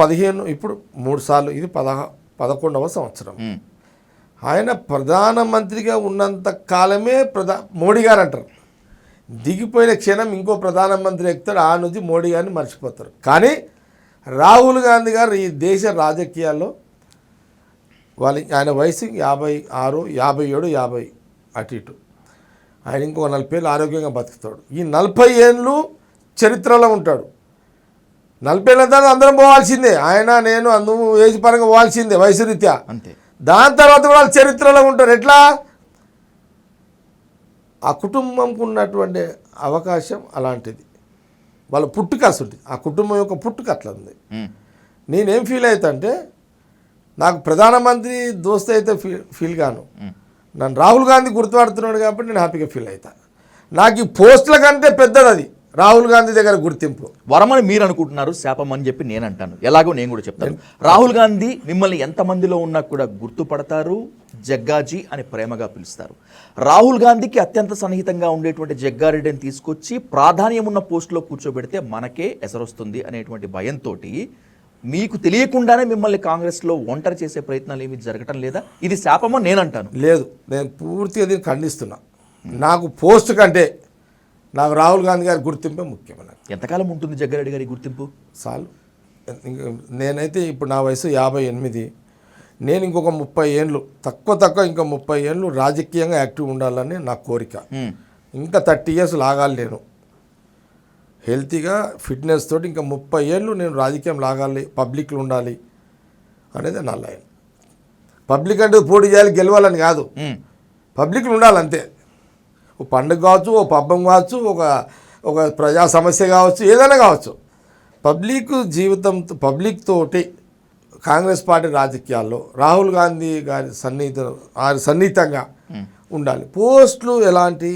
3 సార్లు, ఇది 11వ సంవత్సరం. ఆయన ప్రధానమంత్రిగా ఉన్నంత కాలమే మోడీ గారు అంటారు. దిగిపోయిన క్షణం ఇంకో ప్రధానమంత్రి ఎక్కుతాడు, ఆ నుంచి మోడీ గారిని మర్చిపోతారు. కానీ రాహుల్ గాంధీ గారు ఈ దేశ రాజకీయాల్లో ఆయన వయసు 56, 57, 50 అటు ఇటు. ఆయన ఇంకో 40 ఏళ్ళు ఆరోగ్యంగా బతుకుతాడు. ఈ 40 ఏళ్ళు చరిత్రలో ఉంటాడు. 40 ఏళ్ళ తర్వాత అందరం పోవాల్సిందే, ఆయన నేను అందుకు ఏజ్ పరంగా పోవాల్సిందే వయసు రీత్యా. అంతే. దాని తర్వాత కూడా వాళ్ళు చరిత్రలో ఉంటారు. ఎట్లా? ఆ కుటుంబంకు ఉన్నటువంటి అవకాశం అలాంటిది, వాళ్ళ పుట్టుక అసలు ఆ కుటుంబం యొక్క పుట్టుక అట్లా ఉంది. నేనేం ఫీల్ అవుతా అంటే, నాకు ప్రధానమంత్రి దోస్త్ అయితే ఫీల్ గాను, నన్ను రాహుల్ గాంధీ గుర్తుపడుతున్నాడు కాబట్టి నేను హ్యాపీగా ఫీల్ అవుతా. నాకు ఈ పోస్టుల కంటే పెద్దది అది రాహుల్ గాంధీ దగ్గర గుర్తింపు. వరమని మీరు అనుకుంటున్నారు, శాపం అని చెప్పి నేను అంటాను. ఎలాగో నేను కూడా చెప్తాను. రాహుల్ గాంధీ మిమ్మల్ని ఎంతమందిలో ఉన్నా కూడా గుర్తుపడతారు, జగ్గాజీ అని ప్రేమగా పిలుస్తారు. రాహుల్ గాంధీకి అత్యంత సన్నిహితంగా ఉండేటువంటి జగ్గారెడ్డిని తీసుకొచ్చి ప్రాధాన్యం ఉన్న పోస్టులో కూర్చోబెడితే మనకే ఎసరొస్తుంది అనేటువంటి భయంతో మీకు తెలియకుండానే మిమ్మల్ని కాంగ్రెస్లో ఒంటరి చేసే ప్రయత్నాలు ఏమి జరగటం లేదా? ఇది శాపమో నేను అంటాను. లేదు, నేను పూర్తిగా దీన్ని ఖండిస్తున్నా. నాకు పోస్ట్ కంటే నాకు రాహుల్ గాంధీ గారి గుర్తింపే ముఖ్యమైన. ఎంతకాలం ఉంటుంది జగ్గారెడ్డి గారి గుర్తింపు? చాలు. నేనైతే ఇప్పుడు నా వయసు 58. నేను ఇంకొక 30 ఏళ్ళు తక్కువ ఇంకా 30 ఏళ్ళు రాజకీయంగా యాక్టివ్ ఉండాలని నా కోరిక. ఇంకా 30 ఇయర్స్ లాగాలి నేను హెల్తీగా, ఫిట్నెస్ తోటి. ఇంకా 30 ఏళ్ళు నేను రాజకీయం లాగాలి, పబ్లిక్లో ఉండాలి అనేది నా లైన్. పబ్లిక్ అంటే పోటీ చేయాలి, గెలవాలని కాదు, పబ్లిక్లో ఉండాలి అంతే. ఓ పండుగ కావచ్చు, ఓ పబ్బం కావచ్చు, ఒక ప్రజా సమస్య కావచ్చు, ఏదైనా కావచ్చు. పబ్లిక్ జీవితంతో, పబ్లిక్ తోటి కాంగ్రెస్ పార్టీ రాజకీయాల్లో రాహుల్ గాంధీ గారి సన్నిహితంగా ఉండాలి. పోస్టులు ఎలాంటి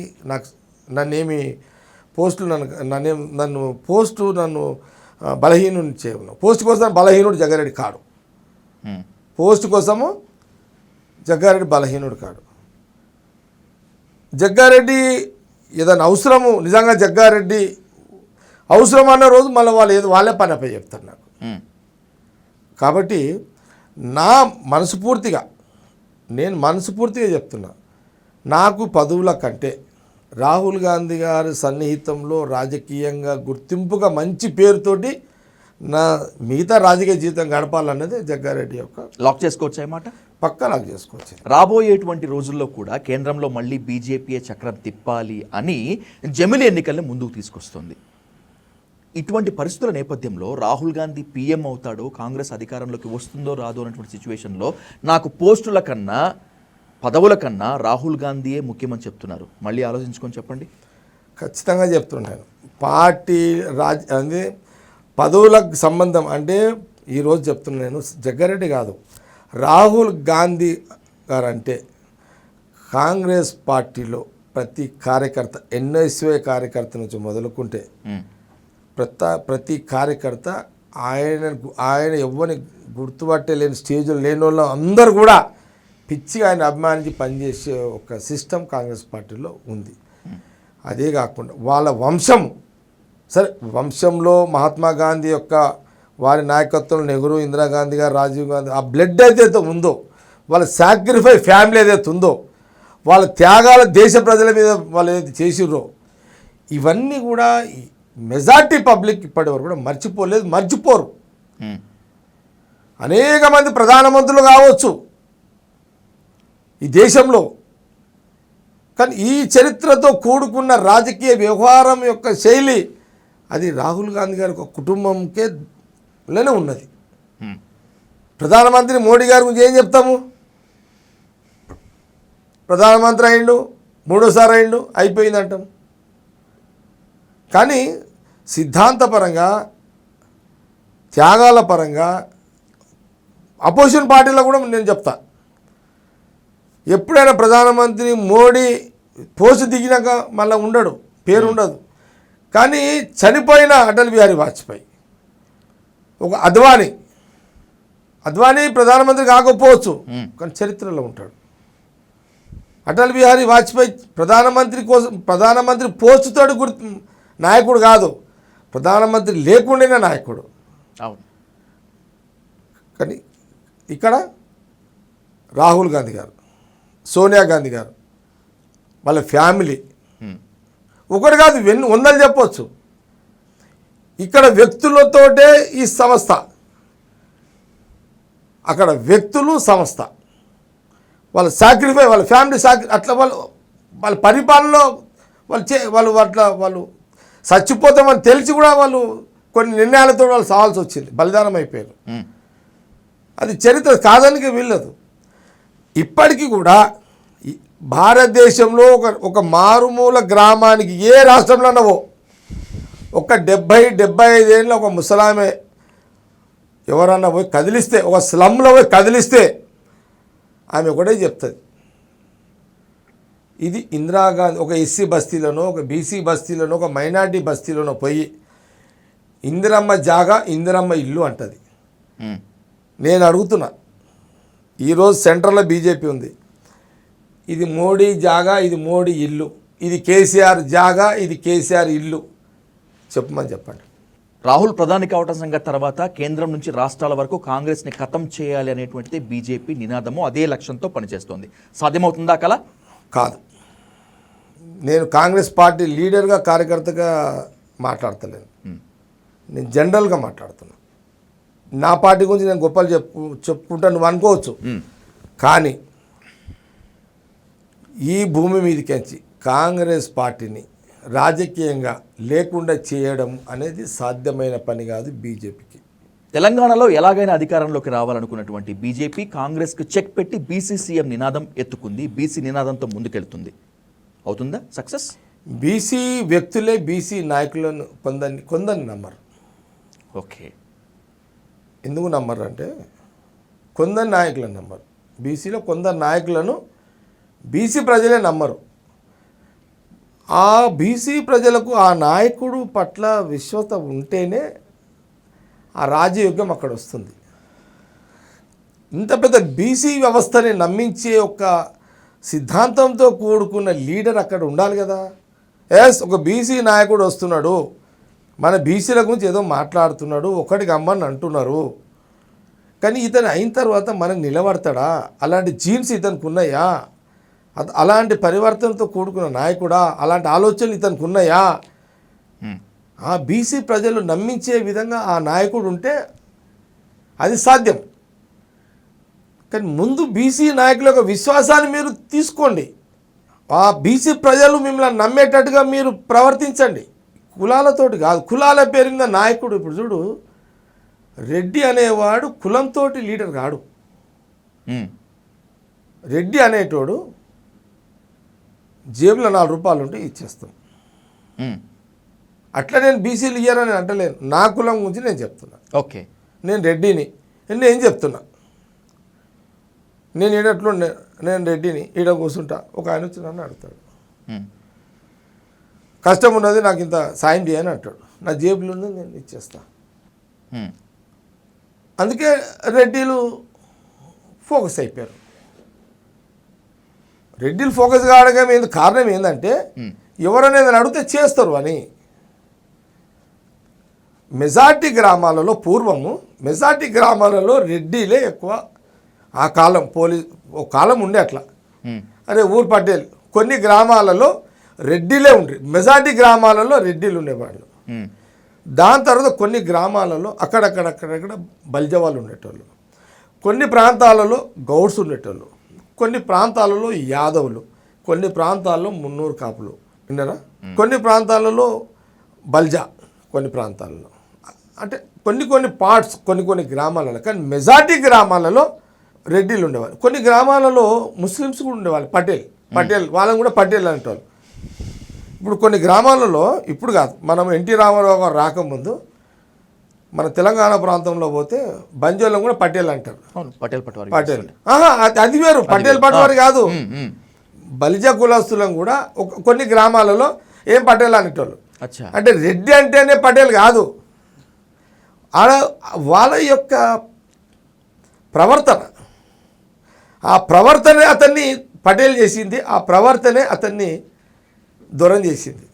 నన్ను బలహీనుని చేయను. పోస్ట్ కోసం బలహీనుడు జగ్గారెడ్డి కాడు, పోస్ట్ కోసము జగ్గారెడ్డి బలహీనుడు కాడు. జగ్గారెడ్డి ఏదైనా అవసరము, నిజంగా జగ్గారెడ్డి అవసరం అన్న రోజు మళ్ళీ వాళ్ళే పని అప్ప చెప్తారు నాకు. కాబట్టి నేను మనస్ఫూర్తిగా చెప్తున్నా, నాకు పదవుల కంటే రాహుల్ గాంధీ గారి సన్నిహితంలో రాజకీయంగా గుర్తింపుగా మంచి పేరుతోటి నా మిగతా రాజకీయ జీవితం గడపాలన్నది జగ్గారెడ్డి యొక్క. లాక్ చేసుకోవచ్చు అన్నమాట. పక్కా లాక్ చేసుకోవచ్చు. రాబోయేటువంటి రోజుల్లో కూడా కేంద్రంలో మళ్ళీ బీజేపీ చక్రం తిప్పాలి అని జమిలి ఎన్నికల్ని ముందుకు తీసుకొస్తుంది. ఇటువంటి పరిస్థితుల నేపథ్యంలో రాహుల్ గాంధీ పీఎం అవుతాడో, కాంగ్రెస్ అధికారంలోకి వస్తుందో రాదో అన్నటువంటి సిచ్యువేషన్లో నాకు పోస్టుల కన్నా పదవుల కన్నా రాహుల్ గాంధీయే ముఖ్యమని చెప్తున్నారు. మళ్ళీ ఆలోచించుకొని చెప్పండి. ఖచ్చితంగా చెప్తున్నాను. పార్టీ అంటే పదవులకు సంబంధం అంటే ఈరోజు చెప్తున్నాను, జగ్గారెడ్డి కాదు, రాహుల్ గాంధీ గారు అంటే కాంగ్రెస్ పార్టీలో ప్రతి కార్యకర్త, ఎన్ఎస్ఏ కార్యకర్త నుంచి మొదలుకుంటే ప్రతి కార్యకర్త ఆయన ఎవరిని గుర్తుపట్టలేని స్టేజ్లో లేని వాళ్ళు అందరూ కూడా పిచ్చిగా ఆయన అభిమానించి పనిచేసే ఒక సిస్టమ్ కాంగ్రెస్ పార్టీలో ఉంది. అదే కాకుండా వాళ్ళ వంశం, సరే వంశంలో మహాత్మా గాంధీ యొక్క వారి నాయకత్వంలో నెహ్రూ, ఇందిరాగాంధీ గారు, రాజీవ్ గాంధీ, ఆ బ్లడ్ ఏదైతే ఉందో, వాళ్ళ సాక్రిఫై ఫ్యామిలీ ఏదైతే ఉందో, వాళ్ళ త్యాగాల దేశ ప్రజల మీద వాళ్ళు ఏదైతే చేసిర్రో, ఇవన్నీ కూడా మెజార్టీ పబ్లిక్ ఇప్పటి వరకు కూడా మర్చిపోరు. అనేక మంది ప్రధానమంత్రులు కావచ్చు ఈ దేశంలో, కానీ ఈ చరిత్రతో కూడుకున్న రాజకీయ వ్యవహారం యొక్క శైలి అది రాహుల్ గాంధీ గారి ఒక కుటుంబంకేనే ఉన్నది. ప్రధానమంత్రి మోడీ గారి గురించి ఏం చెప్తాము? ప్రధానమంత్రి అయిండు, మూడోసారి అయిండు, అయిపోయింది అంటాం. కానీ సిద్ధాంతపరంగా, త్యాగాల పరంగా అపోజిషన్ పార్టీలో కూడా నేను చెప్తా, ఎప్పుడైనా ప్రధానమంత్రి మోడీ పోస్ట్ దిగినాక మళ్ళీ ఉండడు, పేరు ఉండదు. కానీ చనిపోయిన అటల్ బిహారీ వాజ్పేయి, ఒక అద్వానీ ప్రధానమంత్రి కాకపోవచ్చు కానీ చరిత్రలో ఉంటాడు. అటల్ బిహారీ వాజ్పేయి ప్రధానమంత్రి పోస్టుతోటి నాయకుడు కాదు, ప్రధానమంత్రి లేకుండానే నాయకుడు. అవును. కానీ ఇక్కడ రాహుల్ గాంధీ గారు, సోనియా గాంధీ గారు, వాళ్ళ ఫ్యామిలీ ఒకటి కాదు, వందలు చెప్పవచ్చు. ఇక్కడ వ్యక్తులతోటే ఈ సంస్థ, అక్కడ వ్యక్తులు సంస్థ, వాళ్ళ సాక్రిఫై, వాళ్ళ ఫ్యామిలీ అట్లా వాళ్ళ పరిపాలనలో వాళ్ళు చచ్చిపోతామని తెలిసి కూడా వాళ్ళు కొన్ని నిర్ణయాలతో వాళ్ళు సావాల్సి వచ్చింది, బలిదానం అయిపోయారు. అది చరిత్ర కాదానికి వీల్లేదు. ఇప్పటికీ కూడా భారతదేశంలో ఒక మారుమూల గ్రామానికి ఏ రాష్ట్రంలో అన్నవో ఒక 70-75 ఏళ్ళ ఒక ముసలామె ఎవరన్నా పోయి కదిలిస్తే, ఒక స్లమ్లో పోయి కదిలిస్తే ఆమె ఒకటే చెప్తుంది, ఇది ఇందిరాగాంధీ ఒక ఎస్సీ బస్తీలోనో, ఒక బీసీ బస్తీలోనో, ఒక మైనార్టీ బస్తీలోనో పోయి ఇందిరమ్మ జాగా, ఇందిరమ్మ ఇల్లు అంటది. నేను అడుగుతున్నా, ఈరోజు సెంట్రల్లో బీజేపీ ఉంది, ఇది మోడీ జాగా, ఇది మోడీ ఇల్లు, ఇది కేసీఆర్ జాగా, ఇది కేసీఆర్ ఇల్లు, చెప్పండి. రాహుల్ ప్రధాని కావటం సంగతి తర్వాత కేంద్రం నుంచి రాష్ట్రాల వరకు కాంగ్రెస్ని ఖతం చేయాలి అనేటువంటిది బీజేపీ నినాదము, అదే లక్ష్యంతో పనిచేస్తోంది. సాధ్యమవుతుందా కల? కాదు. నేను కాంగ్రెస్ పార్టీ లీడర్గా, కార్యకర్తగా మాట్లాడతలేను, నేను జనరల్గా మాట్లాడుతున్నా. నా పార్టీ గురించి నేను గొప్పలు చెప్పుకుంటా నువ్వు అనుకోవచ్చు, కానీ ఈ భూమి మీదకించి కాంగ్రెస్ పార్టీని రాజకీయంగా లేకుండా చేయడం అనేది సాధ్యమైన పని కాదు బీజేపీకి. తెలంగాణలో ఎలాగైనా అధికారంలోకి రావాలనుకున్నటువంటి బీజేపీ కాంగ్రెస్కు చెక్ పెట్టి బీసీ సీఎం నినాదం ఎత్తుకుంది, బీసీ నినాదంతో ముందుకెళ్తుంది. అవుతుందా సక్సెస్? బీసీ వ్యక్తులే బీసీ నాయకులను కొందరిని నమ్మరు. ఓకే, ఎందుకు నమ్మరు అంటే కొందరు నాయకులను నమ్మరు. బీసీలో కొందరు నాయకులను బీసీ ప్రజలే నమ్మరు. ఆ బీసీ ప్రజలకు ఆ నాయకుడు పట్ల విశ్వత ఉంటేనే ఆ రాజయోగ్యం అక్కడ వస్తుంది. ఇంత పెద్ద బీసీ వ్యవస్థని నమ్మించే ఒక సిద్ధాంతంతో కూడుకున్న లీడర్ అక్కడ ఉండాలి కదా. ఒక బీసీ నాయకుడు వస్తున్నాడు, మన బీసీల గురించి ఏదో మాట్లాడుతున్నాడు, ఒకటికి అమ్మని అంటున్నారు, కానీ ఇతను అయిన తర్వాత మనకు నిలబడతాడా? అలాంటి జీన్స్ ఇతనికి ఉన్నాయా? అలాంటి పరివర్తనతో కూడుకున్న నాయకుడా? అలాంటి ఆలోచనలు ఇతనికి ఉన్నాయా? ఆ బీసీ ప్రజలు నమ్మించే విధంగా ఆ నాయకుడు ఉంటే అది సాధ్యం. కానీ ముందు బీసీ నాయకుల యొక్క విశ్వాసాన్ని మీరు తీసుకోండి, ఆ బీసీ ప్రజలు మిమ్మల్ని నమ్మేటట్టుగా మీరు ప్రవర్తించండి. కులాలతోటి కాదు, కులాల పేరున్న నాయకుడు. ఇప్పుడు చూడు, రెడ్డి అనేవాడు కులంతో లీడర్ కాడు. రెడ్డి అనేటోడు జేబులో 4 రూపాయలు ఉంటే ఇచ్చేస్తాం. అట్లా నేను బీసీలు ఇయ్యారని అంటలేను, నా కులం గురించి నేను చెప్తున్నా. ఓకే, నేను రెడ్డిని, నేను చెప్తున్నా. నేను ఈడట్లో నేను రెడ్డిని, ఈడ కూర్చుంటా, ఒక ఆయన వచ్చి నన్ను అడుగుతాడు, కష్టం ఉన్నది నాకు ఇంత సాయం చేయని అంటాడు, నా జేబులో ఉంది నేను ఇచ్చేస్తా. అందుకే రెడ్డిలు ఫోకస్ అయిపోయారు. రెడ్డిలు ఫోకస్ కావడం కారణం ఏంటంటే ఎవరైనా అడిగితే చేస్తారు అని. మెజార్టీ గ్రామాలలో పూర్వము మెజార్టీ గ్రామాలలో రెడ్డిలే ఎక్కువ. ఆ కాలం ఒక కాలం ఉండే అట్లా, అరే ఊరు పటేల్. కొన్ని గ్రామాలలో రెడ్డిలే ఉండే, మెజార్టీ గ్రామాలలో రెడ్డిలు ఉండేవాళ్ళు. దాని తర్వాత కొన్ని గ్రామాలలో అక్కడక్కడ బల్జవాళ్ళు ఉండేటోళ్ళు, కొన్ని ప్రాంతాలలో గౌడ్స్ ఉండేటోళ్ళు, కొన్ని ప్రాంతాలలో యాదవులు, కొన్ని ప్రాంతాల్లో మున్నూరు కాపులు విన్నారా, కొన్ని ప్రాంతాలలో బల్జా, కొన్ని ప్రాంతాలలో అంటే కొన్ని పార్ట్స్ కొన్ని గ్రామాలలో. కానీ మెజార్టీ గ్రామాలలో రెడ్డిలు ఉండేవాళ్ళు. కొన్ని గ్రామాలలో ముస్లిమ్స్ కూడా ఉండేవాళ్ళు, పటేల్ వాళ్ళని కూడా పటేల్ అంటారు. ఇప్పుడు కొన్ని గ్రామాలలో, ఇప్పుడు కాదు, మనం ఎన్టీ రామారావు గారు రాకముందు మన తెలంగాణ ప్రాంతంలో పోతే బంజోళ్ళం కూడా పటేల్ అంటారు. పటేల్ అది వేరు, పటేల్ పటవారి కాదు. బలిజ కులస్తులం కూడా కొన్ని గ్రామాలలో ఏం పటేల్ అనేటోళ్ళు. అంటే రెడ్డి అంటేనే పటేల్ కాదు, వాళ్ళ యొక్క ప్రవర్తన, ఆ ప్రవర్తనే అతన్ని పటేల్ చేసింది, ఆ ప్రవర్తనే అతన్ని దూరం చేసింది.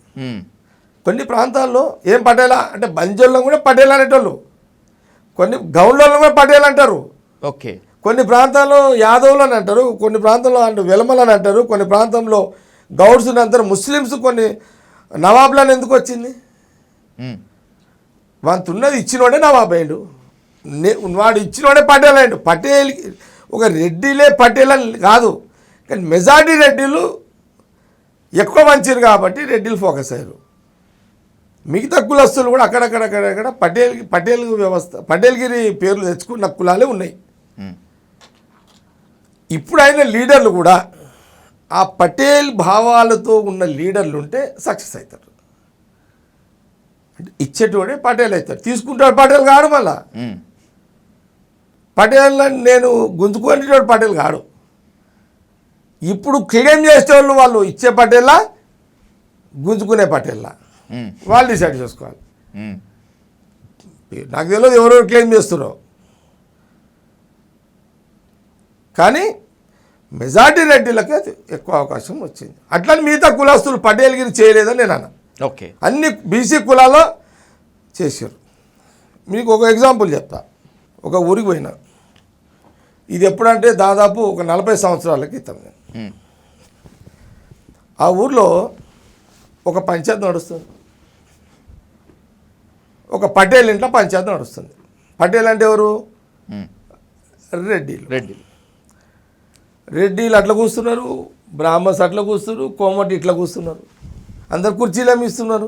కొన్ని ప్రాంతాల్లో ఏం పటేలా అంటే బంజోళ్ళం కూడా పటేల్ అనేటోళ్ళు, కొన్ని గౌండ్లను కూడా పటేల్ అంటారు. ఓకే, కొన్ని ప్రాంతాల్లో యాదవులు అని అంటారు, కొన్ని ప్రాంతాల్లో అంటే వెలమలు అని అంటారు, కొన్ని ప్రాంతంలో గౌడ్స్ అని అంటారు. ముస్లిమ్స్ కొన్ని నవాబులని ఎందుకు వచ్చింది? వాంతున్నది ఇచ్చినోడే నవాబ్ అయ్యాడు, వాడు ఇచ్చినోడే పటేల్ అయ్యాడు. పటేల్కి ఒక రెడ్డిలే పటేల్ అని కాదు, కానీ మెజార్టీ రెడ్డిలు ఎక్కువ మంచిరు కాబట్టి రెడ్డిలు ఫోకస్ అయ్యారు. మిగతా కులస్తులు కూడా అక్కడక్కడ పటేల్ వ్యవస్థ, పటేల్గిరి పేర్లు తెచ్చుకున్న కులాలే ఉన్నాయి. ఇప్పుడైన లీడర్లు కూడా ఆ పటేల్ భావాలతో ఉన్న లీడర్లు ఉంటే సక్సెస్ అవుతారు. అంటే ఇచ్చేటోడే పటేల్ అవుతారు, తీసుకుంటాడు పటేల్ కాడు. మళ్ళా పటేల్ నేను గుంజుకునేటోడు పటేల్ కాడు. ఇప్పుడు క్లెయిమ్ చేసేవాళ్ళు వాళ్ళు ఇచ్చే పటేలా గుంజుకునే పటేలా వాళ్ళు డిసైడ్ చేసుకోవాలి. నాకు తెలియదు ఎవరెవరు క్లెయిమ్ చేస్తున్నారో, కానీ మెజార్టీ రెడ్డిలకే ఎక్కువ అవకాశం వచ్చింది. అట్లని మిగతా కులస్తులు పటేల్గిరి చేయలేదని నేను అన్నా. ఓకే, అన్ని బీసీ కులాల్లో చేశారు. మీకు ఒక ఎగ్జాంపుల్ చెప్తా. ఒక ఊరికి పోయినా, ఇది ఎప్పుడంటే దాదాపు ఒక 40 సంవత్సరాల క్రితం. ఆ ఊర్లో ఒక పంచాయతీ నడుస్తుంది, ఒక పటేల్ ఇంట్లో పంచాయతీ నడుస్తుంది. పటేల్ అంటే ఎవరు? రెడ్డిలు అట్లా కూస్తున్నారు, బ్రాహ్మణ్స్ అట్లా కూస్తున్నారు, కోమటి ఇట్లా కూస్తున్నారు, అందరు కుర్చీలు ఇస్తున్నారు.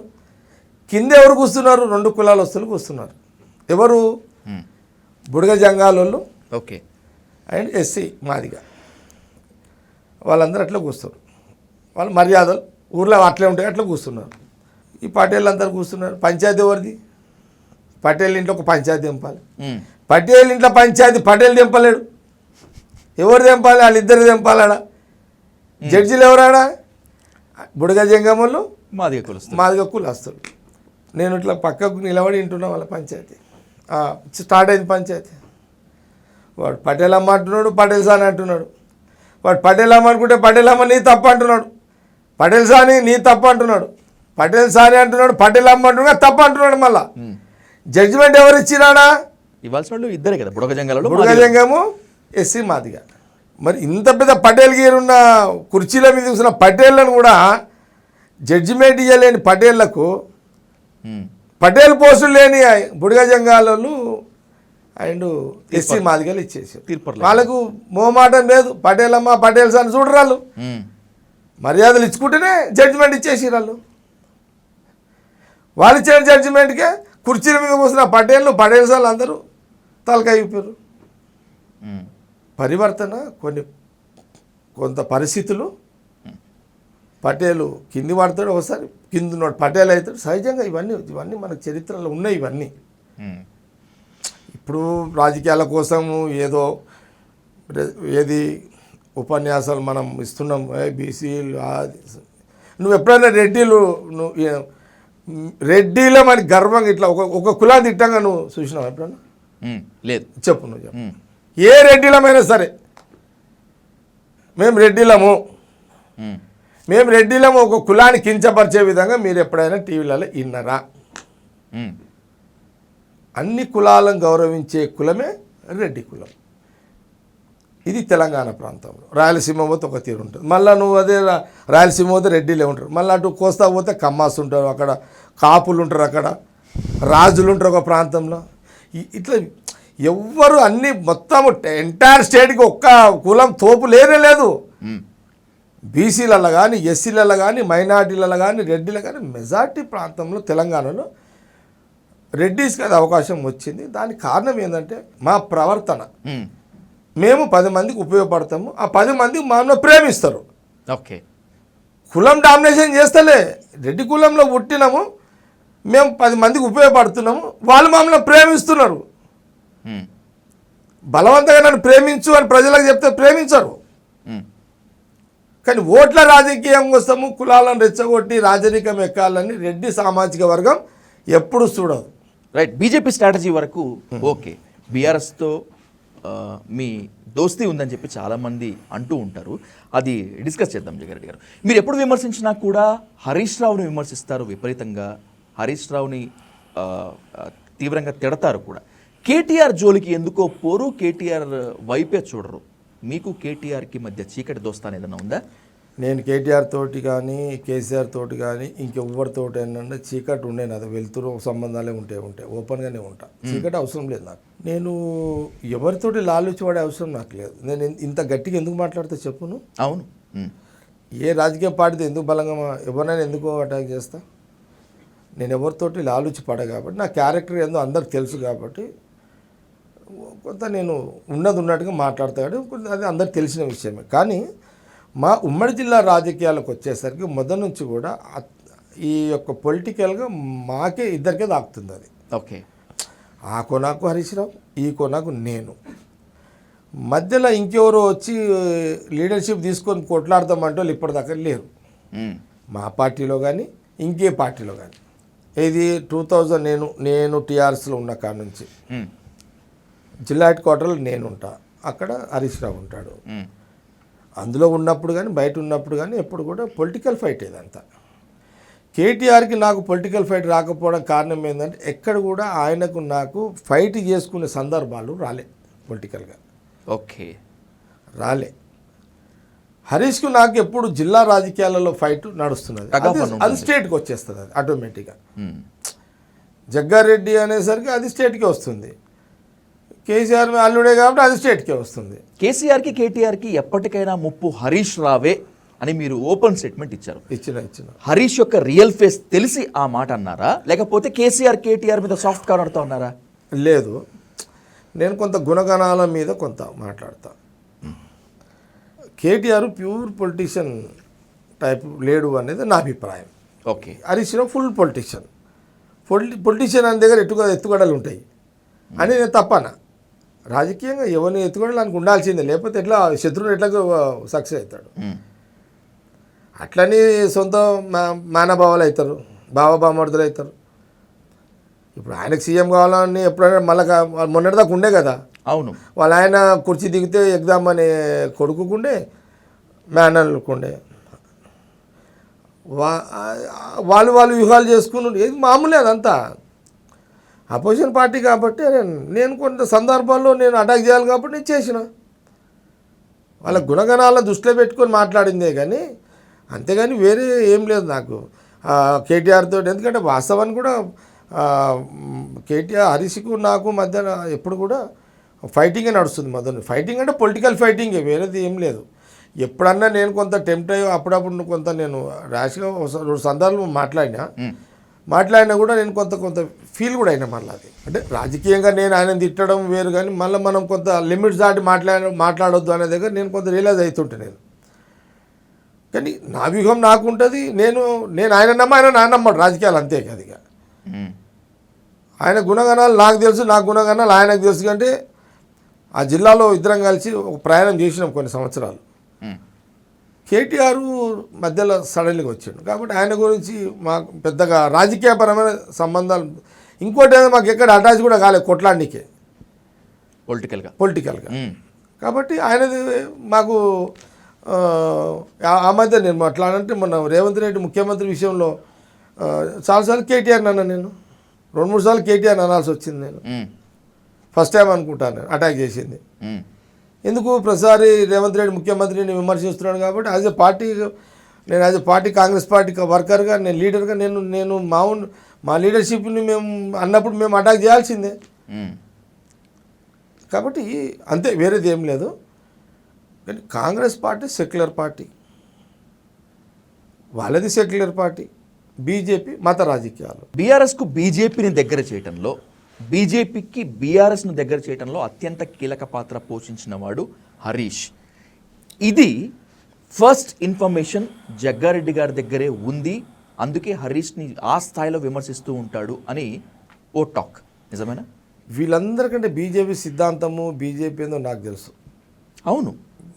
కింద ఎవరు కూస్తున్నారు? 2 కులాలస్తులు కూస్తున్నారు. ఎవరు? బుడగ జంగాలోళ్ళు, ఓకే, అండ్ ఎస్సీ మాదిగా, వాళ్ళందరూ అట్లా కూస్తారు. వాళ్ళ మర్యాదలు ఊర్లో అట్లే ఉంటాయి, అట్లా కూస్తున్నారు. ఈ పటేళ్ళు అందరూ కూస్తున్నారు. పంచాయతీ ఎవరిది? పటేల్ ఇంట్లో ఒక పంచాయతీ దింపాలి. పటేల్ ఇంట్లో పంచాయతీ పటేల్ దింపలేడు, ఎవరు దింపాలి? వాళ్ళిద్దరు దింపాలాడా? జడ్జిలు ఎవరాడా? బుడగ జంగములు, మాదిగ కులస్తులు. నేను ఇట్లా పక్కకు నిలబడి వింటున్నా వాళ్ళ పంచాయతీ. స్టార్ట్ అయింది పంచాయతీ. వాడు పటేల్ అమ్మ అంటున్నాడు, పటేల్ సాని అంటున్నాడు. వాడు పటేల్ అమ్మ అనుకుంటే పటేల్ అమ్మ నీ తప్ప అంటున్నాడు, పటేల్ సాని నీ తప్ప అంటున్నాడు, పటేల్ సాని అంటున్నాడు, పటేల్ అమ్మ అంటున్నాడు, తప్ప అంటున్నాడు. మళ్ళా జడ్జిమెంట్ ఎవరు ఇచ్చినాడా? ఇవ్వాల్సిన వాళ్ళు ఇద్దరే కదా, బుడగ జంగము, ఎస్సీ మాదిగ. మరి ఇంత పెద్ద పటేల్ గిరి ఉన్న కుర్చీల మీద చూసిన పటేళ్లను కూడా జడ్జిమెంట్ ఇవ్వలేని పటేళ్లకు పటేల్ పోస్టులు లేని బుడగ జంగాలు అండ్ ఎస్సీ మాదిగలు ఇచ్చేసారు. వాళ్ళకు మోమాటం లేదు, పటేల్ అమ్మ పటేల్ సార్ చూడరాళ్ళు, మర్యాదలు ఇచ్చుకుంటేనే జడ్జిమెంట్ ఇచ్చేసి వాళ్ళు. వాళ్ళు ఇచ్చిన జడ్జిమెంట్కే కుర్చీల మీద కూర్చున్న పటేల్ సార్లు అందరూ తలకాయిపోయారు. పరివర్తన కొంత పరిస్థితులు పటేలు కింది పడతాడు, ఒకసారి కింది నోడు పటేల్ అవుతాడు. సహజంగా ఇవన్నీ మన చరిత్రలో ఉన్నాయి. ఇవన్నీ ఇప్పుడు రాజకీయాల కోసము ఏది ఉపన్యాసాలు మనం ఇస్తున్నాం, బీసీలు నువ్వు ఎప్పుడైనా రెడ్డిలో మరి గర్వంగా ఇట్లా ఒక కులాన్ని తిట్టంగా నువ్వు చూసినావు ఎప్పుడన్నా? లేదు. చెప్పు నువ్వు చెప్పు. ఏ రెడ్డిలమైనా సరే మేము రెడ్డిలము ఒక కులాన్ని కించపరిచే విధంగా మీరు ఎప్పుడైనా టీవీలలో విన్నారా? అన్ని కులాలను గౌరవించే కులమే రెడ్డి కులం. ఇది తెలంగాణ ప్రాంతంలో. రాయలసీమ పోతే ఒక తీరు ఉంటుంది, మళ్ళీ నువ్వు అదే రాయలసీమ పోతే రెడ్డిలే ఉంటారు, మళ్ళీ అటు కోస్తా పోతే కమ్మాస్ ఉంటారు, అక్కడ కాపులు ఉంటారు, అక్కడ రాజులు ఉంటారు ఒక ప్రాంతంలో. ఇట్లా ఎవ్వరు అన్ని మొత్తం ఎంటైర్ స్టేట్కి ఒక్క కులం తోపు లేదు. బీసీలలో కానీ, ఎస్సీలలో కానీ, మైనార్టీలలో కానీ, రెడ్డిలో కానీ మెజార్టీ ప్రాంతంలో తెలంగాణలో రెడ్డిస్కి అది అవకాశం వచ్చింది. దానికి కారణం ఏంటంటే మా ప్రవర్తన. మేము 10 మందికి ఉపయోగపడతాము, ఆ 10 మంది మమ్మల్ని ప్రేమిస్తారు. ఓకే, కులం డామినేషన్ చేస్తలే. రెడ్డి కులంలో పుట్టినాము, మేము 10 మందికి ఉపయోగపడుతున్నాము, వాళ్ళు మమ్మల్ని ప్రేమిస్తున్నారు. బలవంతంగా నన్ను ప్రేమించు అని ప్రజలకు చెప్తే ప్రేమించరు. కానీ ఓట్ల రాజకీయం కోసము కులాలను రెచ్చగొట్టి రాజకీయం ఎక్కాలని రెడ్డి సామాజిక వర్గం ఎప్పుడు చూడదు. రైట్. బీజేపీ స్ట్రాటజీ వరకు ఓకే, బీఆర్ఎస్తో మీ దోస్తీ ఉందని చెప్పి చాలామంది అంటూ ఉంటారు. అది డిస్కస్ చేద్దాం జగ్గారెడ్డి గారు. మీరు ఎప్పుడు విమర్శించినా కూడా హరీష్ రావుని విమర్శిస్తారు విపరీతంగా, హరీష్ రావుని తీవ్రంగా తిడతారు కూడా. కేటీఆర్ జోలికి ఎందుకో పోరు, కేటీఆర్ వైపే చూడరు. మీకు కేటీఆర్కి మధ్య చీకటి దోస్తాను ఏదైనా ఉందా? నేను కేటీఆర్ తోటి కానీ, కేసీఆర్ తోటి కానీ, ఇంకెవ్వరితోటి ఏంటంటే చీకటి ఉండే నాది, వెళ్తురు సంబంధాలే ఉంటాయి, ఓపెన్గానే ఉంటా. చీకటి అవసరం లేదు నాకు. నేను ఎవరితోటి లాలుచిపడే అవసరం నాకు లేదు. నేను ఇంత గట్టిగా ఎందుకు మాట్లాడితే చెప్పును? అవును, ఏ రాజకీయ పార్టీతో ఎందుకు బలంగా ఎవరినైనా ఎందుకు అటాక్ చేస్తా? నేను ఎవరితోటి లాలుచి పడ కాబట్టి, నా క్యారెక్టర్ ఏందో అందరికి తెలుసు కాబట్టి కొంత నేను ఉన్నట్టుగా మాట్లాడతాడు. అది అందరికి తెలిసిన విషయమే. కానీ మా ఉమ్మడి జిల్లా రాజకీయాలకు వచ్చేసరికి మొదటి నుంచి కూడా ఈ యొక్క పొలిటికల్గా మాకే ఇద్దరికే దాకుతుంది అది. ఓకే, ఆ కొనాకు హరీష్ రావు, ఈ కొనాకు నేను. మధ్యలో ఇంకెవరో వచ్చి లీడర్షిప్ తీసుకొని కొట్లాడతామంటే వాళ్ళు ఇప్పటిదాకా లేరు మా పార్టీలో కానీ, ఇంకే పార్టీలో కానీ. ఇది 2000 నేను టీఆర్ఎస్లో ఉన్న కాడ నుంచి జిల్లా హెడ్ క్వార్టర్లో నేను ఉంటా, అక్కడ హరీష్ రావు ఉంటాడు. అందులో ఉన్నప్పుడు కానీ, బయట ఉన్నప్పుడు కానీ ఎప్పుడు కూడా పొలిటికల్ ఫైట్ ఇదంతా. కేటీఆర్కి నాకు పొలిటికల్ ఫైట్ రాకపోవడం కారణం ఏంటంటే ఎక్కడ కూడా ఆయనకు నాకు ఫైట్ చేసుకునే సందర్భాలు రాలే పొలిటికల్గా. ఓకే, రాలే. హరీష్కు నాకు ఎప్పుడు జిల్లా రాజకీయాలలో ఫైట్ నడుస్తున్నది, అది స్టేట్కి వచ్చేస్తుంది, అది ఆటోమేటిక్గా. జగ్గారెడ్డి అనేసరికి అది స్టేట్కి వస్తుంది. కేసీఆర్ అల్లుడే కాబట్టి అది స్టేట్కే వస్తుంది. కేసీఆర్కి కేటీఆర్కి ఎప్పటికైనా ముప్పు హరీష్ రావే అని మీరు ఓపెన్ స్టేట్మెంట్ ఇచ్చారు. ఇచ్చిన హరీష్ యొక్క రియల్ ఫేస్ తెలిసి ఆ మాట అన్నారా, లేకపోతే కేసీఆర్ కేటీఆర్ మీద సాఫ్ట్ కార్నర్తో అన్నారా? లేదు, నేను కొంత గుణగణాల మీద కొంత మాట్లాడతా. కేటీఆర్ ప్యూర్ పొలిటీషియన్ టైప్ లేడు అనేది నా అభిప్రాయం. Okay, Harish Rao full politician. Politician అనే దగ్గర ఎత్తుగడలు ఉంటాయి అని నేను తప్పనా? రాజకీయంగా ఎవరిని ఎత్తుకోవడానికి ఉండాల్సిందే, లేకపోతే ఎట్లా శత్రువుని ఎట్లా సక్సెస్ అవుతాడు. అట్లని సొంత మానభావాలు అవుతారు, బావబామర్దులు అవుతారు. ఇప్పుడు ఆయనకు సీఎం కావాలని ఎప్పుడైనా మళ్ళీ మొన్నటిదాకా ఉండే కదా. అవును, వాళ్ళ ఆయన కుర్చీ దిగితే ఎగ్జామ్ అనే కొడుకుండే, మేనల్కుండే, వాళ్ళు వ్యూహాలు చేసుకుని ఏది మామూలే అదంతా. అపోజిషన్ పార్టీ కాబట్టి నేను కొంత సందర్భాల్లో నేను అటాక్ చేయాలి కాబట్టి నేను చేసిన. వాళ్ళ గుణగణాలను దృష్టిలో పెట్టుకొని మాట్లాడిందే కానీ, అంతేగాని వేరే ఏం లేదు నాకు కేటీఆర్ తోటి. ఎందుకంటే వాస్తవాన్ని కూడా కేటీఆర్ హరీష్కు నాకు మధ్య ఎప్పుడు కూడా ఫైటింగే నడుస్తుంది. మొదలు ఫైటింగ్ అంటే పొలిటికల్ ఫైటింగే, వేరేది ఏం లేదు. ఎప్పుడన్నా నేను కొంత టెంప్ట్ అయ్యి అప్పుడప్పుడు కొంత నేను ర్యాష్గా 2 సందర్భాలు మాట్లాడినా, మాట్లాడినా కూడా నేను కొంత ఫీల్ కూడా అయినా మళ్ళీ అది అంటే రాజకీయంగా నేను ఆయన తిట్టడం వేరు కానీ మళ్ళీ మనం కొంత లిమిట్స్ దాటి మాట్లాడొద్దు అనే దగ్గర నేను కొంత రియలైజ్ అవుతుంటే నేను కానీ నా వ్యూహం నాకు ఉంటుంది నేను ఆయన నమ్మ ఆయన నా నమ్మడు రాజకీయాలు అంతే కదా ఇక ఆయన గుణగణాలు నాకు తెలుసు నా గుణగణాలు ఆయనకు తెలుసు కంటే ఆ జిల్లాలో ఇద్దరం కలిసి ఒక ప్రయాణం చేసినాం కొన్ని సంవత్సరాలు కేటీఆర్ మధ్యలో సడన్గా వచ్చాడు కాబట్టి ఆయన గురించి మాకు పెద్దగా రాజకీయపరమైన సంబంధాలు ఇంకోటి ఏదో మాకు ఎక్కడ అటాచ్ కూడా కాలేదు కొట్లాడికే పొలిటికల్గా కాబట్టి ఆయనది మాకు ఆ మధ్య నేను మాట్లాడంటే మొన్న రేవంత్ రెడ్డి ముఖ్యమంత్రి విషయంలో చాలాసార్లు కేటీఆర్ అన్నా నేను 2-3 సార్లు కేటీఆర్ అనాల్సి వచ్చింది నేను ఫస్ట్ టైం అనుకుంటాను నేను అటాక్ చేసింది ఎందుకు ప్రతిసారి రేవంత్ రెడ్డి ముఖ్యమంత్రిని విమర్శిస్తున్నాడు కాబట్టి as a party Congress party వర్కర్గా నేను లీడర్గా నేను మా లీడర్షిప్ని మేము అన్నప్పుడు మేము అటాక్ చేయాల్సిందే కాబట్టి అంతే వేరేది ఏం లేదు కానీ కాంగ్రెస్ పార్టీ సెక్యులర్ పార్టీ వాళ్ళది సెక్యులర్ పార్టీ బీజేపీ మత రాజకీయాలు బీఆర్ఎస్కు బీజేపీని దగ్గర చేయటంలో బీజేపీకి బీఆర్ఎస్ను దగ్గర చేయటంలో అత్యంత కీలక పాత్ర పోషించిన వాడు హరీష్ ఇది ఫస్ట్ ఇన్ఫర్మేషన్ జగ్గారెడ్డి గారి దగ్గరే ఉంది అందుకే హరీష్ని ఆ స్థాయిలో విమర్శిస్తూ ఉంటాడు అని ఓ టాక్ నిజమేనా వీళ్ళందరికంటే బీజేపీ సిద్ధాంతము బీజేపీ ఏందో నాకు తెలుసు అవును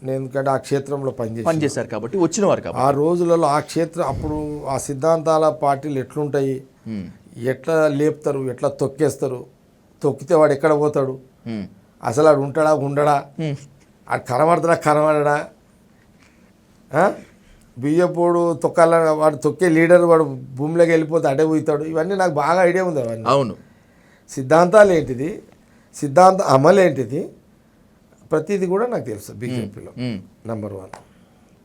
నేను ఎందుకంటే ఆ క్షేత్రంలో పనిచేశారు కాబట్టి వచ్చినవారు కాబట్టి ఆ రోజులలో ఆ క్షేత్రం అప్పుడు ఆ సిద్ధాంతాల పార్టీలు ఎట్లుంటాయి ఎట్లా లేపుతారు ఎట్లా తొక్కేస్తారు తొక్కితే వాడు ఎక్కడ పోతాడు అసలు వాడు ఉంటాడా ఉండడా ఆడు కనబడడా బియ్యపోడు తొక్కాలని వాడు తొక్కే లీడర్ వాడు భూమిలోకి వెళ్ళిపోతే అడే పోతాడు ఇవన్నీ నాకు బాగా ఐడియా ఉంది అవన్నీ అవును సిద్ధాంతాలు ఏంటిది సిద్ధాంత అమలు ఏంటిది ప్రతిదీ కూడా నాకు తెలుసు బీజేపీలో నెంబర్ 1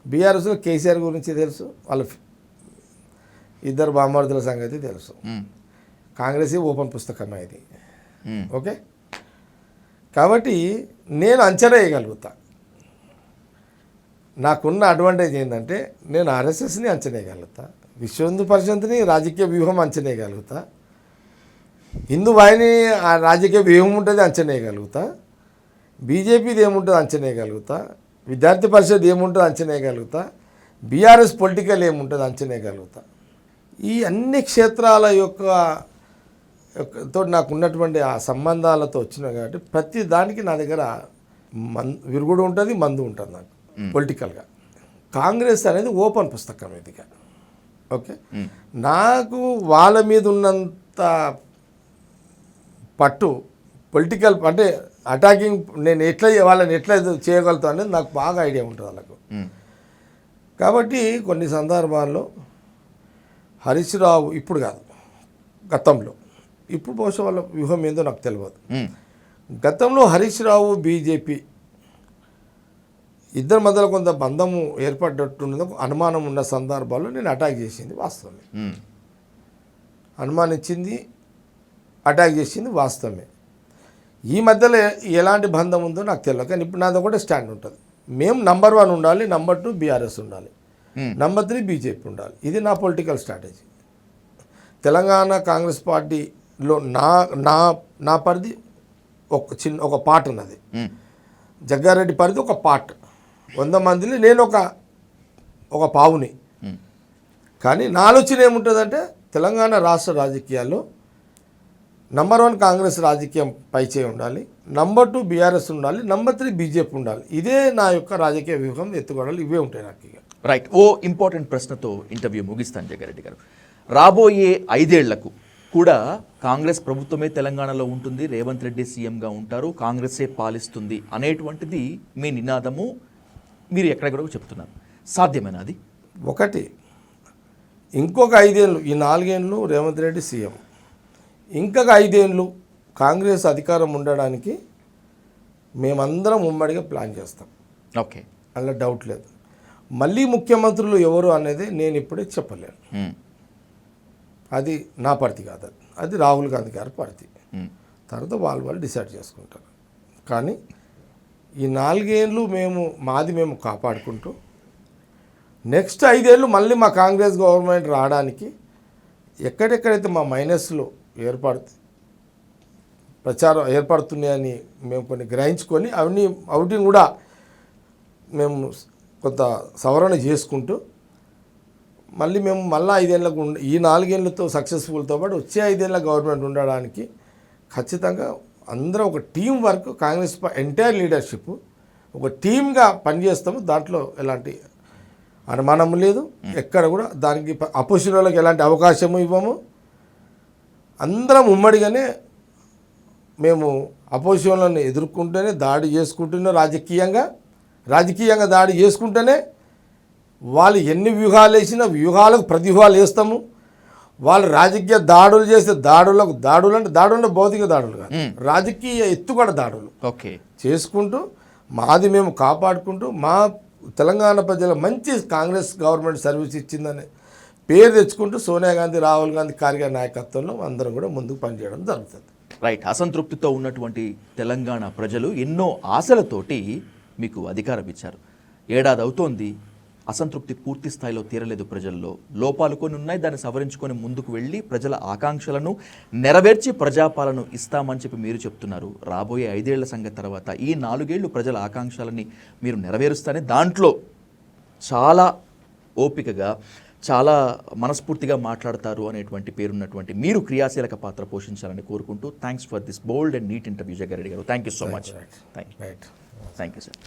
బీఆర్ఎస్లో కేసీఆర్ గురించి తెలుసు వాళ్ళ ఇద్దరు బామ్మర్దుల సంగతి తెలుసు కాంగ్రెస్ ఓపెన్ పుస్తకం ఇది ఓకే కాబట్టి నేను అంచనా వేయగలుగుతా నాకున్న అడ్వాంటేజ్ ఏంటంటే నేను ఆర్ఎస్ఎస్ని అంచనా వేయగలుగుతా విశ్వ హిందూ పరిషత్ని రాజకీయ వ్యూహం అంచనా వేయగలుగుతా హిందూ వాహిని ఆ రాజకీయ వ్యూహం ఉంటుంది అంచనా వేయగలుగుతా బీజేపీది ఏముంటుంది అంచనా వేయగలుగుతా విద్యార్థి పరిషత్ ఏముంటుంది అంచనా వేయగలుగుతా బీఆర్ఎస్ పొలిటికల్ ఏముంటుంది అంచనా వేయగలుగుతా ఈ అన్ని క్షేత్రాల తో నాకు ఉన్నటువంటి ఆ సంబంధాలతో వచ్చినా కాబట్టి ప్రతి దానికి నా దగ్గర విరుగుడు ఉంటుంది మందు ఉంటుంది నాకు పొలిటికల్గా కాంగ్రెస్ అనేది ఓపెన్ పుస్తకం ఇదిగా ఓకే నాకు వాళ్ళ మీద ఉన్నంత పట్టు పొలిటికల్ అంటే అటాకింగ్ నేను వాళ్ళని ఎట్లా చేయగలుగుతా అనేది నాకు బాగా ఐడియా ఉంటుంది వాళ్ళకు కాబట్టి కొన్ని సందర్భాల్లో హరీష్ రావు ఇప్పుడు కాదు గతంలో ఇప్పుడు బహుశా వాళ్ళ వ్యూహం ఏందో నాకు తెలియదు గతంలో హరీష్ రావు బీజేపీ ఇద్దరి మధ్యలో కొంత బంధము ఏర్పడ్డట్టున్నదో అనుమానం ఉన్న సందర్భాల్లో నేను అటాక్ చేసింది వాస్తవమే అనుమానించింది అటాక్ చేసింది వాస్తవమే ఈ మధ్యలో ఎలాంటి బంధం ఉందో నాకు తెలియదు కానీ ఇప్పుడు నాది ఒకటే స్టాండ్ ఉంటుంది మేము నెంబర్ 1 ఉండాలి నెంబర్ 2 బీఆర్ఎస్ ఉండాలి నెంబర్ 3 బీజేపీ ఉండాలి ఇది నా పొలిటికల్ స్ట్రాటజీ తెలంగాణ కాంగ్రెస్ పార్టీలో నా పరిధి ఒక పార్ట్ ఉన్నది జగ్గారెడ్డి పరిధి ఒక పార్ట్ 100 మందిని నేను ఒక పావుని కానీ నా ఆలోచన ఏముంటుందంటే తెలంగాణ రాష్ట్ర రాజకీయాల్లో నెంబర్ 1 కాంగ్రెస్ రాజకీయం పైచే ఉండాలి నెంబర్ 2 బీఆర్ఎస్ ఉండాలి నెంబర్ 3 బీజేపీ ఉండాలి ఇదే నా యొక్క రాజకీయ వ్యూహం ఎత్తుగడలు ఇవే ఉంటాయి నాకు ఇక రైట్ ఓ ఇంపార్టెంట్ ప్రశ్నతో ఇంటర్వ్యూ ముగిస్తాను జగ్గారెడ్డి గారు రాబోయే 5 ఏళ్లకు కూడా కాంగ్రెస్ ప్రభుత్వమే తెలంగాణలో ఉంటుంది రేవంత్ రెడ్డి సీఎంగా ఉంటారు కాంగ్రెసే పాలిస్తుంది అనేటువంటిది మీ నినాదము మీరు ఎక్కడెక్కడ చెప్తున్నారు సాధ్యమేనా అది ఒకటి ఇంకొక 5 ఏళ్ళు ఈ 4 ఏళ్ళు రేవంత్ రెడ్డి సీఎం ఇంకొక 5 ఏళ్ళు కాంగ్రెస్ అధికారం ఉండడానికి మేమందరం ఉమ్మడిగా ప్లాన్ చేస్తాం ఓకే అలా డౌట్ లేదు మళ్ళీ ముఖ్యమంత్రులు ఎవరు అనేది నేను ఇప్పుడే చెప్పలేను అది నా పరిధి కాదు అది రాహుల్ గాంధీ గారి పరిధి తర్వాత వాళ్ళు డిసైడ్ చేసుకుంటారు కానీ ఈ 4 ఏళ్ళు మేము కాపాడుకుంటూ నెక్స్ట్ 5 ఏళ్ళు మళ్ళీ మా కాంగ్రెస్ గవర్నమెంట్ రావడానికి ఎక్కడెక్కడైతే మా మైనస్లు ప్రచారం ఏర్పడుతున్నాయని మేము కొన్ని గ్రహించుకొని అవన్నీ కూడా మేము కొంత సవరణ చేసుకుంటూ మళ్ళీ మేము 5 ఏళ్ళకు ఈ 4 ఏళ్ళతో సక్సెస్ఫుల్తో పాటు వచ్చే 5 ఏళ్ళ గవర్నమెంట్ ఉండడానికి ఖచ్చితంగా అందరం ఒక team work, Congress entire leadership ఒక టీమ్గా పనిచేస్తాము. దాంట్లో ఎలాంటి అనుమానం లేదు, ఎక్కడ కూడా దానికి అపోజిషన్ వాళ్ళకి ఎలాంటి అవకాశము ఇవ్వము. అందరం ఉమ్మడిగానే మేము అపోజిషన్లను ఎదుర్కొంటూనే దాడి చేసుకుంటూనే రాజకీయంగా దాడి చేసుకుంటూనే వాళ్ళు ఎన్ని వ్యూహాలు వేసినా వ్యూహాలకు ప్రతివ్యూహాలు వేస్తాము. వాళ్ళు రాజకీయ దాడులు చేస్తే దాడులు అంటే భౌతిక దాడులు కాదు, రాజకీయ ఎత్తుగడ దాడులు చేసుకుంటూ మాది మేము కాపాడుకుంటూ మా తెలంగాణ ప్రజల మంచి కాంగ్రెస్ గవర్నమెంట్ సర్వీస్ ఇచ్చిందని పేరు తెచ్చుకుంటూ సోనియా గాంధీ, రాహుల్ గాంధీ, ఖార్గే నాయకత్వంలో అందరం కూడా ముందుకు పనిచేయడం జరుగుతుంది. రైట్. అసంతృప్తితో ఉన్నటువంటి తెలంగాణ ప్రజలు ఎన్నో ఆశలతోటి మీకు అధికారం ఇచ్చారు. ఏడాది అవుతోంది, అసంతృప్తి పూర్తి స్థాయిలో తీరలేదు. ప్రజల్లో లోపాలు కొన్ని ఉన్నాయి, దాన్ని సవరించుకొని ముందుకు వెళ్ళి ప్రజల ఆకాంక్షలను నెరవేర్చి ప్రజాపాలన ఇస్తామని చెప్పి మీరు చెప్తున్నారు. రాబోయే 5 ఏళ్ల సంగతి తర్వాత ఈ 4 ఏళ్ళు ప్రజల ఆకాంక్షలని మీరు నెరవేరుస్తానే దాంట్లో చాలా ఓపికగా, చాలా మనస్ఫూర్తిగా మాట్లాడతారు అనేటువంటి పేరున్నటువంటి మీరు క్రియాశీలక పాత్ర పోషించాలని కోరుకుంటూ thanks for this bold and neat interview Jagga Reddy గారు. Thank you so much. Thank you sir.